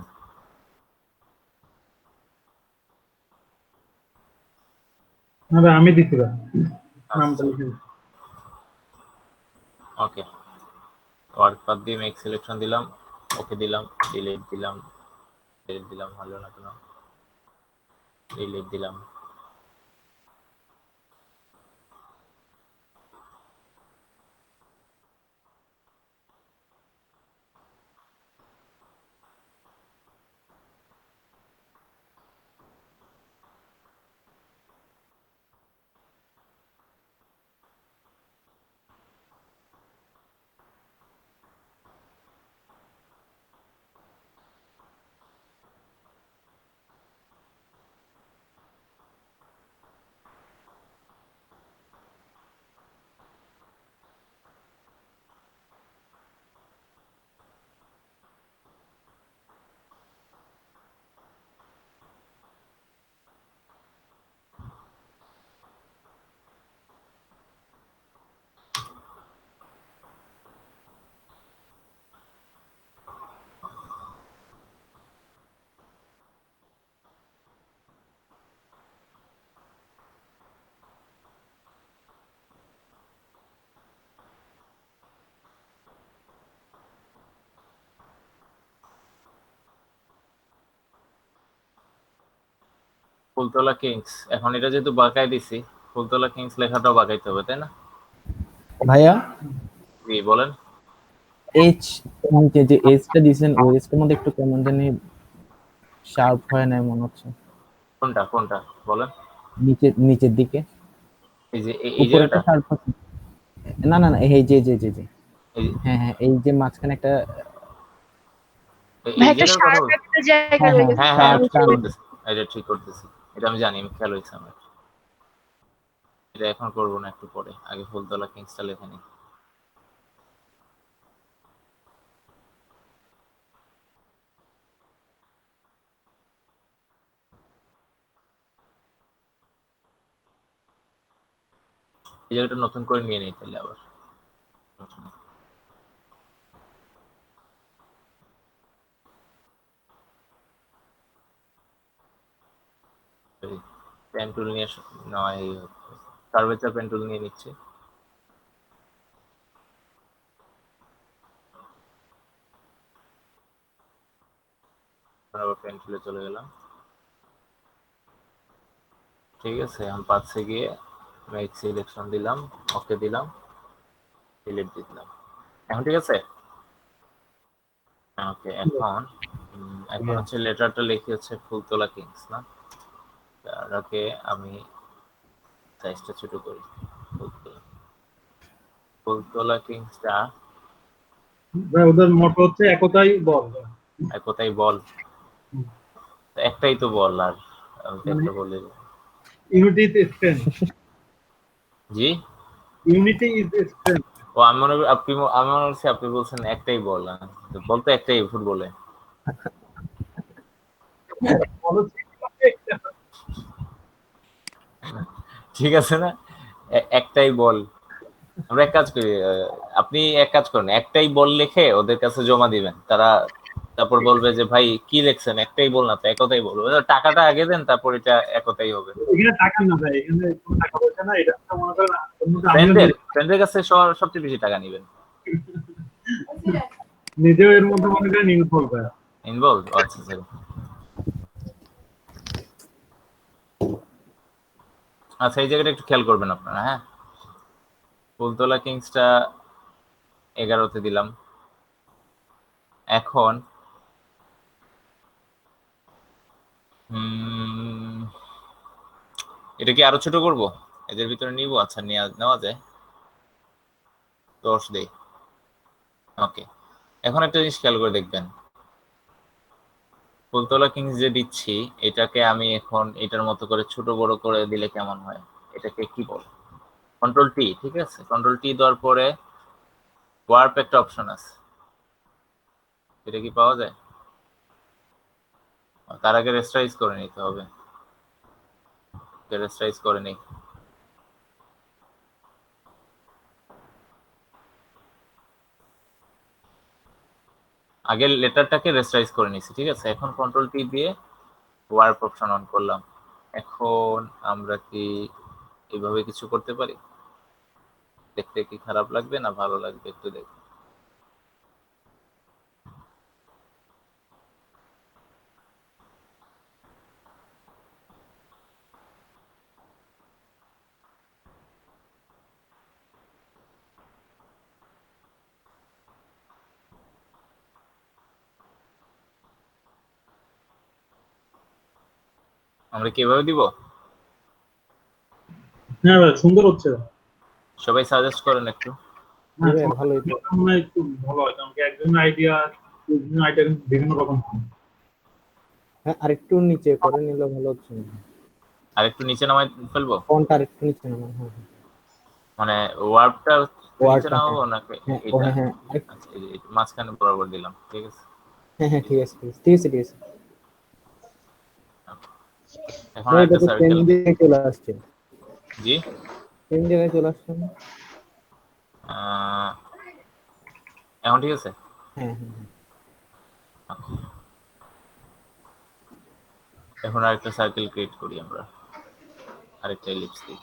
না ভাই, আমি দিছি ভাই, নামটা আচ্ছা, লিখে দিছি। ওকে। ওয়ার্ড পাথ দিয়ে মেক সিলেকশন দিলাম, ওকে দিলাম, ডিলিট দিলাম, ডিলিট দিলাম, হলো না কেন, ডিলিট দিলাম। ফুলতলা কিংস, এখন এটা যেহেতু বাঁকায় দিছি, ফুলতলা কিংস লেখাটাও বাঁকাইতে হবে, তাই না? ভাইয়া জি বলেন। এইচ নিচে যে এইচটা দিছেন ওই এইচটার মধ্যে একটু কেমন জানি শার্প হয় না মনে হচ্ছে, কোনটা কোনটা বলেন? নিচের দিকে। এই যে এই উপরেরটা জায়গাটা, শার্প হচ্ছে, না না না, এই যে যে যে যে এই হ্যাঁ হ্যাঁ, এই যে মাঝখানে একটা, ভাই এই একটা জায়গার কথা শার্প বলছি। একটা জায়গা হ্যাঁ রয়ে হ্যাঁ গেছে, হ্যাঁ তো হ্যাঁ, আমি আমি ঠিক টান, করতেছি, এটা ঠিক করতেছি, এটা আমি জানি, আমি খেয়াল হয়েছে আমার, এটা এখন করবো না, একটু পরে, আগে ফুলতলা কিংসটা লেখে নিই। এই জায়গাটা নতুন করে নিয়ে নিই তাহলে আবার। পেন টুল নিয়ে নয়, কার্ভেচার পেন টুল নিয়ে নিচ্ছি। আবার পেন টুলে চলে গেলাম। ঠিক আছে, এখন পাঁচে গিয়ে মেক সিলেকশন দিলাম, ওকে দিলাম, ডিলিট দিলাম। এখন ঠিক আছে। ওকে, এখন হচ্ছে লেটারটা লিখি হচ্ছে ফুলতলা কিংস না, ওকে আমি সাইজটা ছোট করি। ফুলতলা কিংসটা ভাই ওদের মোটো হচ্ছে একতাই বল। কোথায় বল, একটাই তো বল, আর আমি তো মানে একটা বলি। Unity is strength. জি, ইউনিটি ইজ স্ট্রেংথ। ও আমি মনে করি আমি মনে করছি আপনি বলছেন একটাই বল, বল তো একটাই ফুটবলে। ঠিক আছে না, একটাই বল। আমরা এক কাজ করি, আপনি এক কাজ করেন, একটাই বল লিখে ওদের কাছে জমা দিবেন, তারা তারপর বলবে যে ভাই কি লিখছেন, একটাই বল না তো, একতাই বলবো। টাকাটা আগে দেন, তারপর এটা একতাই হবে। এখানে টাকা না ভাই, এখানে কোনো টাকা পয়সা না, এটা তো মনে করেন আমিও ফ্রেন্ডদের কাছে সবচেয়ে বেশি টাকা নিবেন। নিজেও এর মধ্যে মনে করেন ইনভলভ হয়। ইনভলভ, আচ্ছা স্যার। আচ্ছা, এই জায়গাটা একটু খেয়াল করবেন আপনারা, হ্যাঁ। ফুলতলা কিংসটা 11তে দিলাম। এখন এটা কি আরো ছোট করব, এদের ভিতরে নিব? আচ্ছা, নেওয়া যায়, 10 দেই। ওকে, এখন একটা জিনিস খেয়াল করে দেখবেন, ফুলতলা কিংস যে দিচ্ছি, এটাকে আমি এখন এটার মতো করে ছোট বড় করে দিলে কেমন হয়? এটাকে কি বল, কন্ট্রোল টি, ঠিক আছে, কন্ট্রোল টি দেওয়ার পরে ওয়ার্প একটা অপশন আছে, এটা কি পাওয়া যায়? তার আগে রেস্টাইজ করে নিতে হবে, রেস্টাইজ করে নিই। আগে লেটারটাকে রেস্টাইজ করে নিছি, ঠিক আছে। এখন কন্ট্রোল টি দিয়ে ওয়ার্প অপশন অন করলাম। এখন আমরা কি এইভাবে কিছু করতে পারি? দেখতে কি খারাপ লাগবে না ভালো লাগবে একটু দেখ। আমরা কি এভাবে দিব? হ্যাঁ ভাই, সুন্দর হচ্ছে। সবাই সাজেস্ট করেন একটু। হ্যাঁ, ভালোই তো। মনে হয় একটু ভালো হয়, কারণ কি একজন আইডিয়া বিভিন্ন রকম হয়। হ্যাঁ, আরেকটু নিচে করে নিলে ভালো হচ্ছে না? আর একটু নিচে নামাই ফেলবো, ফন্টটা আরেকটু নিচে নামান। হ্যাঁ, মানে ওয়ার্পটা নিচে ওয়ার্ডটা, হ্যাঁ। নামাবো নাকি হ্যাঁ, ও এটা? হ্যাঁ, হ্যাঁ, আচ্ছা, এই মাঝখানে বরাবর দিলাম, ঠিক আছে। হ্যাঁ, হ্যাঁ, ঠিক আছে, ঠিক আছে, ঠিক আছে। এখন ভাই, এটা একটা তো সেম সার্কেল। জায়গায় চলে আসছে। জি, সেম জায়গায় চলে আসছে না? এখন ঠিক আছে। হ্যাঁ, হ্যাঁ, হ্যাঁ। এখন আরেকটা সার্কেল ক্রিয়েট করি আমরা, আরেকটা এলিপস দিই।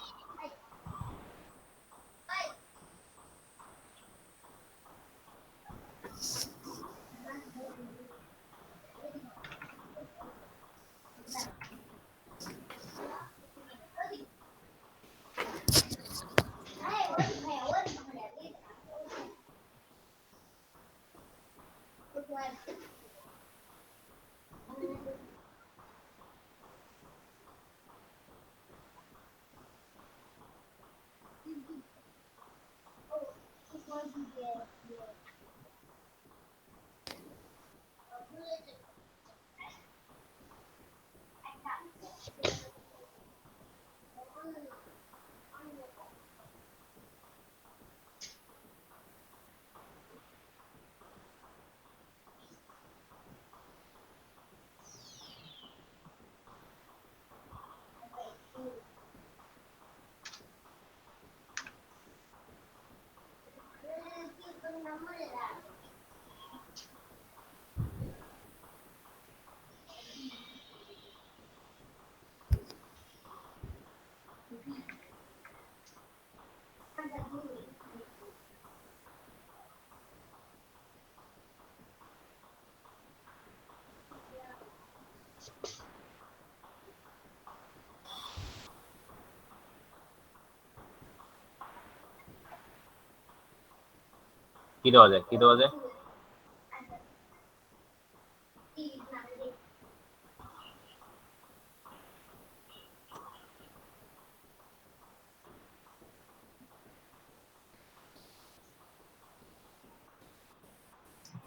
কি দেওয়া যায়, কি দেওয়া যায়?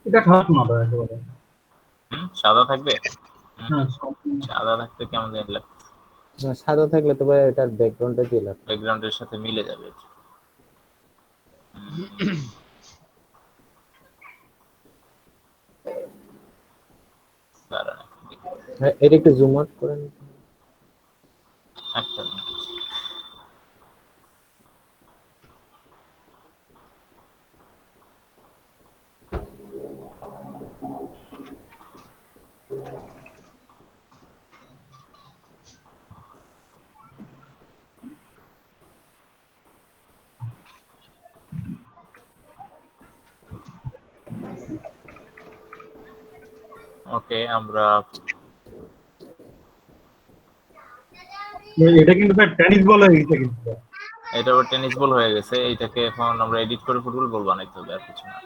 এটা খারাপ না ভাই একেবারে। সাদা থাকবে? হ্যাঁ, সাদা থাকতে কেমন জানি লাগছে, না, সাদা থাকলে তো ভাই এটার ব্যাকগ্রাউন্ডটা দিয়ে লাগবে। ব্যাকগ্রাউন্ডের সাথে মিলে যাবে। দাঁড়ান হ্যাঁ, এটা একটু জুম আউট করেন। একটা মিনিট। ওকে, আমরা এটা কিন্তু ভাই টেনিস বল হয়ে গেছে কিন্তু। এটা আবার টেনিস বল হয়ে গেছে। এইটাকে এখন আমরা এডিট করে ফুটবল বল বানাইতে হবে, আর কিছু না।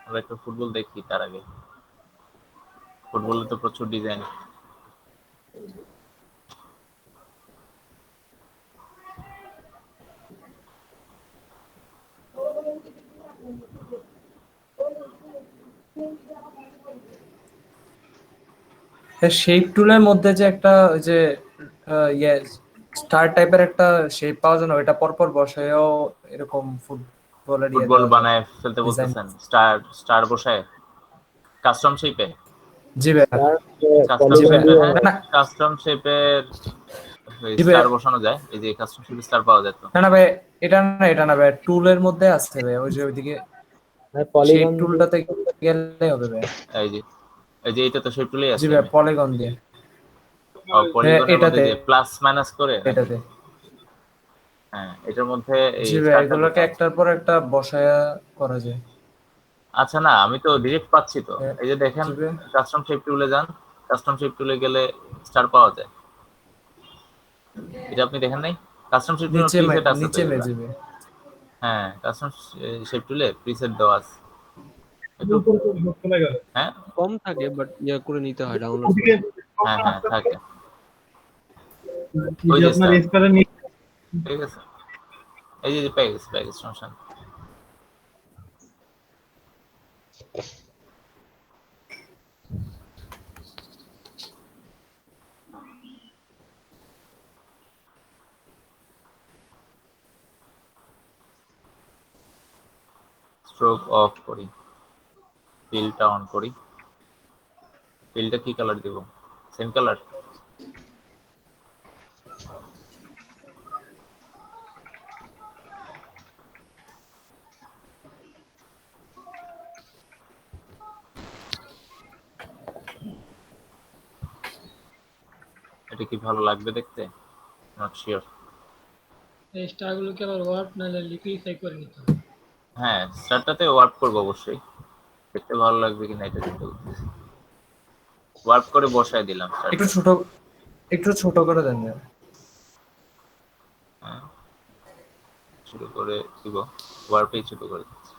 আমরা একটু ফুটবল দেখি তার আগে। ফুটবলে তো প্রচুর ডিজাইন। শেপ টুলের মধ্যে যে একটা ওই যে ইয়ে স্টার টাইপের একটা শেপ পাওয়া যায় না, ওইটা পরপর বসায়ও এরকম ফুটবলের ইয়ে ফুটবল দেওয়া যায়, বানায় ফেলতে ডিজাইন। বলতেছেন? স্টার স্টার বসায় কাস্টম শেপে? জি ভাই, কাস্টম জি ভাই। শেপে, হ্যাঁ, না না, কাস্টম শেপের জি ভাই, স্টার বসানো যায়। এই যে কাস্টম শেপে স্টার পাওয়া যায় তো। না না ভাই, এটা না ভাই, টুলের মধ্যে আছে ভাই, ওই যে ওইদিকে ভাই শেপ পলিগন টুলটাতে গেলে হবে ভাই। এই যে, এই যে এটা তো শেপ টুলেই জি আছে। ভাই, আমি পলিগন দিয়ে। হ্যাঁ, পলিগনের মধ্যে এটাতে যে প্লাস মাইনাস করে নাকি? এটাতে হ্যাঁ, এটার মধ্যে এই জি ভাই, স্টারটা এগুলোকে কোথায়? একটার পর একটা বসায়া করা যায়। আচ্ছা, না আমি তো ডিরেক্ট পাচ্ছি তো। হ্যাঁ, এই যে দেখেন, জি ভাই, কাস্টম শেপ টুলে যান, কাস্টম শেপ টুলে গেলে স্টার পাওয়া যায়। এটা আপনি দেখেন নাই? কাস্টম শেপ টুলের প্রিসেট আছে তো নিচে এগুলা। মেজে ভাই। হ্যাঁ, কাস্টম শেপ টুলে প্রিসেট দেওয়া আছে। একটু, উপরে তো চলে গেল। হ্যাঁ কম থাকে বাট ইয়া করে নিতে হয়, ডাউনলোড ওদিকে করে। হ্যাঁ হ্যাঁ থাকে। এই ওই যে যে আপনার স্টার, স্টারের নিচে ঠিক আছে। এই যে পেয়ে গেছে, পেয়ে গেছে, সমস্যা নেই। স্ট্রোক অফ করি, ফিলটা অন করি। ফিলটা কি কালার দিব? Same colour? এটা কি ভালো লাগবে দেখতে? Not sure. এই স্টারগুলোকে আবার ওয়ার্প নাহলে লিকুইফাই করে নিতে হবে। হ্যাঁ, স্টারটাতে ওয়ার্প করবো অবশ্যই। দেখতে ভালো লাগবে কিনা এটা চিন্তা করতেছি। ওয়ার্প করে বসায় দিলাম একটু স্টারটা। ছোট, একটু ছোট করে দেন ভাই। হ্যাঁ, ছোট করে দিব, ওয়ার্পেই ছোট করে দিচ্ছি।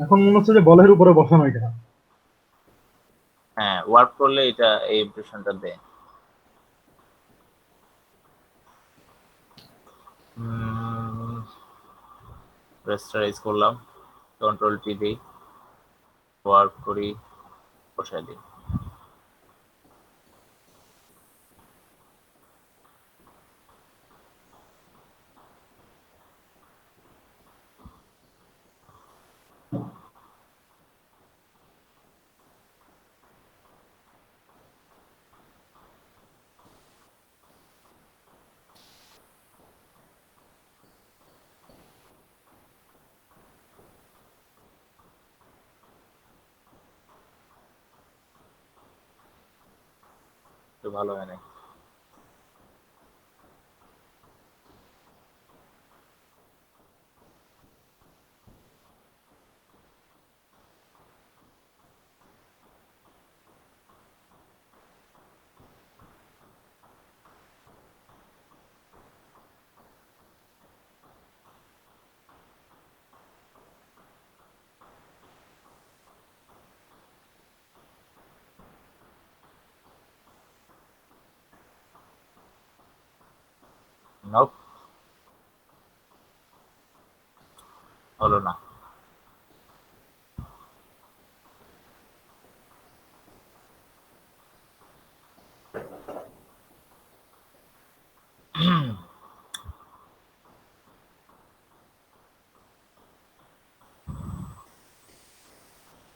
এখন মনে হচ্ছে যে বলের উপরে বসানো এটা। হ্যাঁ, ওয়ার্প করলে এটা এই ইমপ্রেশনটা দেয়। রেস্টারাইজ করলাম, কন্ট্রোল টি দিই, ওয়ার্প করি, বসাই দিই। একটু ভালো হয় নাই। Nope, হলো না।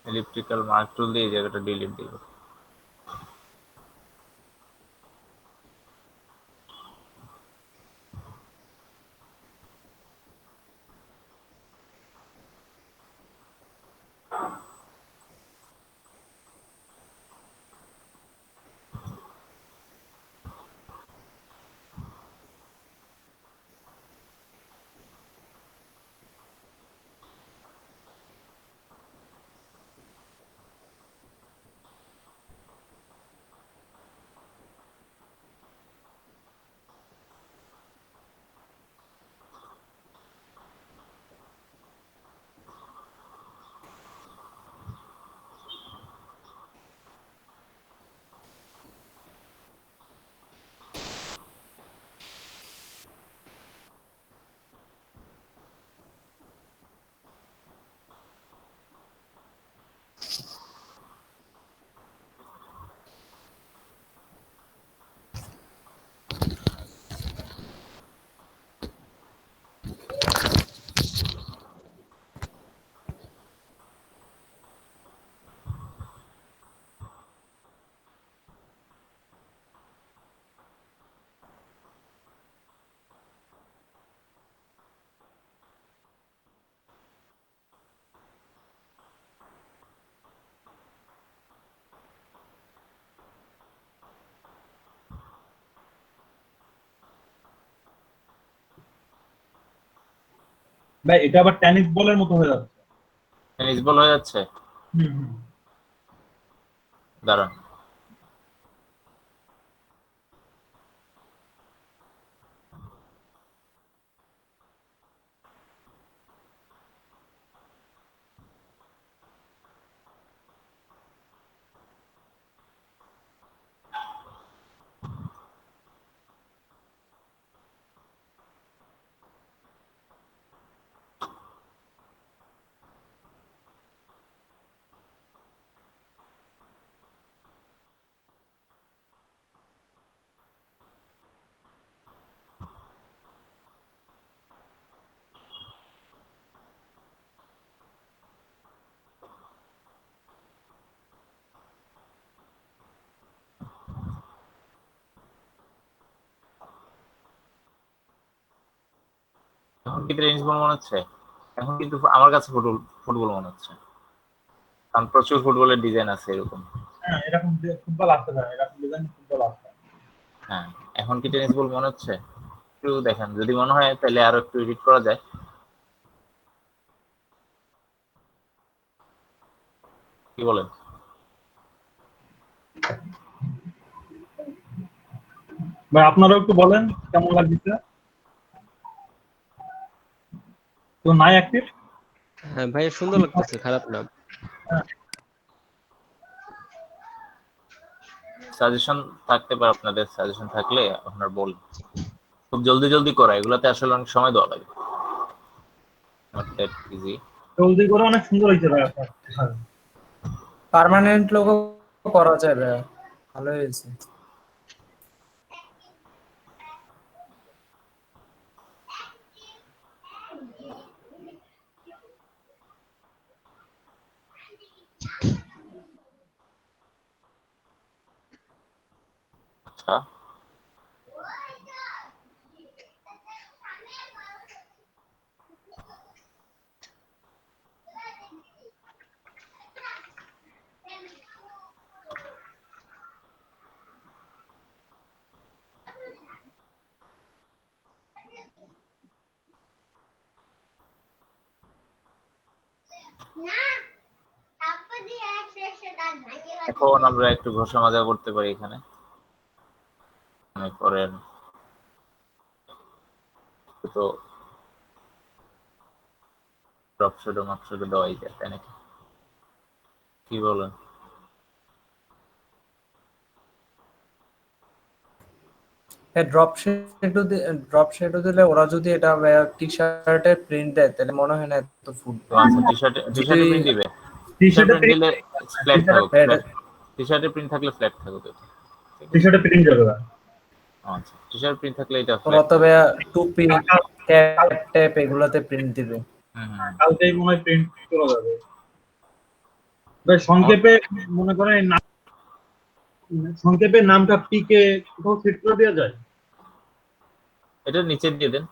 ইলিপ্টিক্যাল মার্ক টুল দিয়ে এই জায়গাটা ডিলিট দিব। ভাই এটা আবার টেনিস বলের মতো হয়ে যাচ্ছে। টেনিস বল হয়ে যাচ্ছে, হুম হুম। দাঁড়ান। এখন কি টেনিস বল মনে হচ্ছে? এখন কিন্তু আমার কাছে ফুটবল ফুটবল মনে হচ্ছে, কারণ প্রচুর ফুটবলের ডিজাইন আছে এরকম। হ্যাঁ এরকম ফুটবল আসতে পারে, এরকম ডিজাইন ফুটবল আসতে। হ্যাঁ, এখন কি টেনিস বল মনে হচ্ছে? একটু দেখেন, যদি মনে হয় তাহলে আরো একটু এডিট করা যায়। কি বলেন? ভাই আপনারাও একটু বলেন কেমন লাগছে। তো নাই অ্যাক্টিভ। হ্যাঁ ভাই, সুন্দর লাগতেছে, খারাপ না। সাজেশন থাকতে পারে, আপনাদের সাজেশন থাকলে আপনার বল। খুব জলদি জলদি করা, এগুলাতে আসলে অনেক সময় দেওয়া লাগে, নট দ্যাট ইজি। জলদি করে অনেক সুন্দর হয়েছে ভাই আপনার। হ্যাঁ। পার্মানেন্ট লোগো করা যায় ভাইয়া, ভালো হয়েছে। আচ্ছা, এখন আমরা একটু ঘষা মাজা করতে পারি এখানে পরের তো ড্রপ শ্যাডো মাপ শ্যাডো দেওয়াই যায় তাই নাকি কি বলেন ড্রপ শ্যাডো দিলে ওরা যদি এটা টি শার্টে প্রিন্ট দেয় তাহলে মনে হয় না এত ফুটবে। আচ্ছা টি-শার্টে প্রিন্ট দিবে টি-শার্টে প্রিন্ট দিলে ফ্ল্যাট থাকুক Flat- টি-শার্টে প্রিন্ট থাকলে ফ্ল্যাট থাকুক এটা টি-শার্টে প্রিন্ট যাবে না। আচ্ছা টি-শার্ট প্রিন্ট থাকলে এটা ওরা ফ্ল্যাট তবে টুপি ক্যাপ ট্যাপ এগুলাতে প্রিন্ট দিবে। কালকেই মনে হয় প্রিন্ট করা যাবে। ভাই সংক্ষেপে মনে করেন সংক্ষেপে নামটা পিকে কোথাও সেট করে দেওয়া যায়। এটা নিচে দিয়ে দেন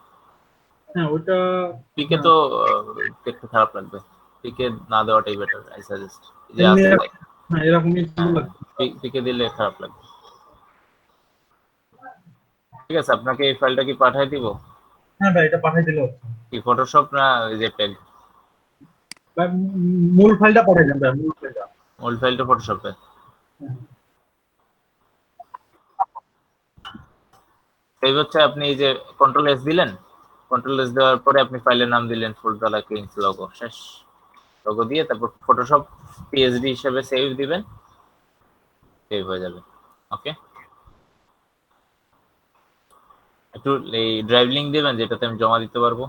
হ্যাঁ ওটা পিকে তো দেখতে খারাপ লাগবে পিকে না দেওয়াটাই বেটার আই সাজেস্ট যে আছে হ্যাঁ এরকমই পিকে দিলে খারাপ লাগবে ঠিক আছে আপনাকে এই ফাইলটা কি পাঠিয়ে দিব হ্যাঁ ভাই এটা পাঠিয়ে দিলে হচ্ছে। কি ফটোশপ না জেপিইজি ভাই মূল ফাইলটা পাঠিয়ে দেন ভাই মূল ফাইলটা। মূল ফাইলটা ফটোশপে এই হচ্ছে আপনি এই যে কন্ট্রোল এস দিলেন কন্ট্রোল এস দেওয়ার পরে আপনি ফাইলের নাম দিলেন ফুলতলা কিংস লোগো শেষ লোগো দিয়ে তারপর ফটোশপ পিএসডি হিসেবে সেভ দিবেন সেভ হয়ে যাবে ওকে একটু এই ড্রাইভ লিংক দিবেন যেটাতে আমি জমা দিতে পারবো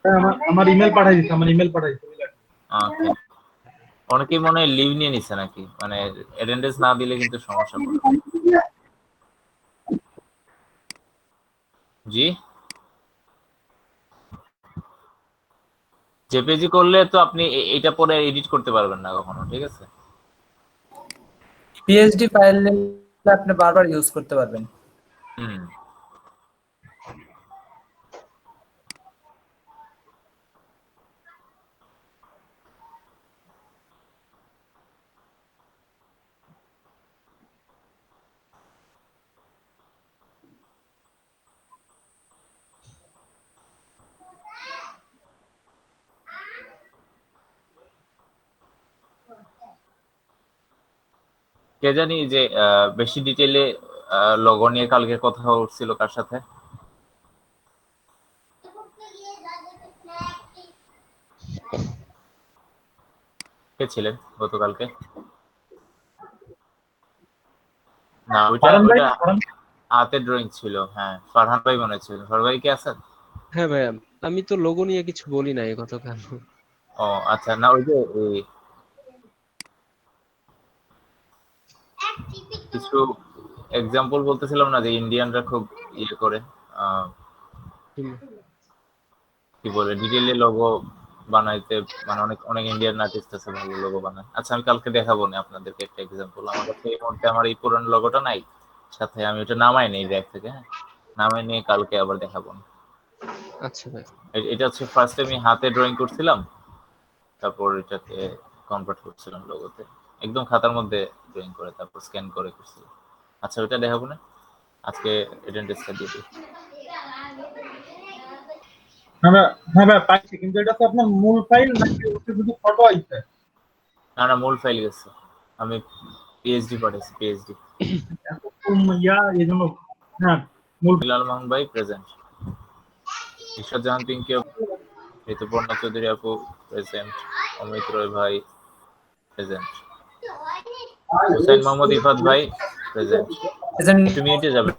হ্যাঁ, আমার ইমেল পাঠিয়ে দিচ্ছি ওকে অনেকেই মনে হয় লিভ নিয়ে নিছে নাকি মানে অ্যাটেন্ডেন্স না দিলে কিন্তু সমস্যা পড়বে জি জেপিজি করলে তো আপনি এটা পরে এডিট করতে পারবেন না কখনো ঠিক আছে পিএইচডি ফাইল আপনি বারবার ইউজ করতে পারবেন। হুম কে জানি যে বেশি ডিটেইলে লগো নিয়ে কালকে কথা হচ্ছিল কার সাথে কে ছিলেন গতকালকে না ওইটা হাতে ড্রয়িং ছিল হ্যাঁ ফারহান ভাই মনে ছিল ফারহান ভাই কি আছেন হ্যাঁ ভাইয়া, আমি তো লোগো নিয়ে কিছু বলি নাই গতকাল। ও আচ্ছা না ওই যে কিছু এক্সাম্পল বলতেছিলাম না যে ইন্ডিয়ানরা খুব ইয়ে করে কি বলে ডিটেইলে লোগো বানাইতে মানে অনেক অনেক ইন্ডিয়ান আর্টিস্ট আছে ভালো লোগো বানায় আচ্ছা আমি কালকে দেখাবো না আপনাদেরকে একটা এক্সাম্পল আমার কাছে এই মুহূর্তে আমার এই পুরানো লোগোটা নাই সাথে আমি ওটা নামাই নেই ব্যাগ থেকে হ্যাঁ নামাই নিয়ে কালকে আবার দেখাবো না আচ্ছা ভাই, এটা হচ্ছে ফার্স্টে আমি হাতে ড্রয়িং করছিলাম তারপর এটাকে কনভার্ট করছিলাম লোগোতে একদম খাতার মধ্যে ড্রয়িং করে তারপর স্ক্যান করে করছিলাম আচ্ছা ওটা দেখাবো না আজকে অ্যাটেন্ডেন্সটা দিয়ে দিই হ্যাঁ ভাই পাইছি কিন্তু এটা তো আপনার মূল ফাইল নাকি ওটা শুধু ফটো আইছে না মূল ফাইল গেছে আমি পিএইচডি পাঠাইছি পিএইচডি ইয়া এজন্য হ্যাঁ মূল বিলাল মোহন ভাই প্রেজেন্ট ঈশ্বর জাহান পিঙ্কি ঋতুপর্ণা চৌধুরী আপু প্রেজেন্ট অমিত রয় ভাই প্রেজেন্ট হুসাইন মোহাম্মদ ইফাত ভাই প্রেজেন্ট Present একটু মিউটে যাবেন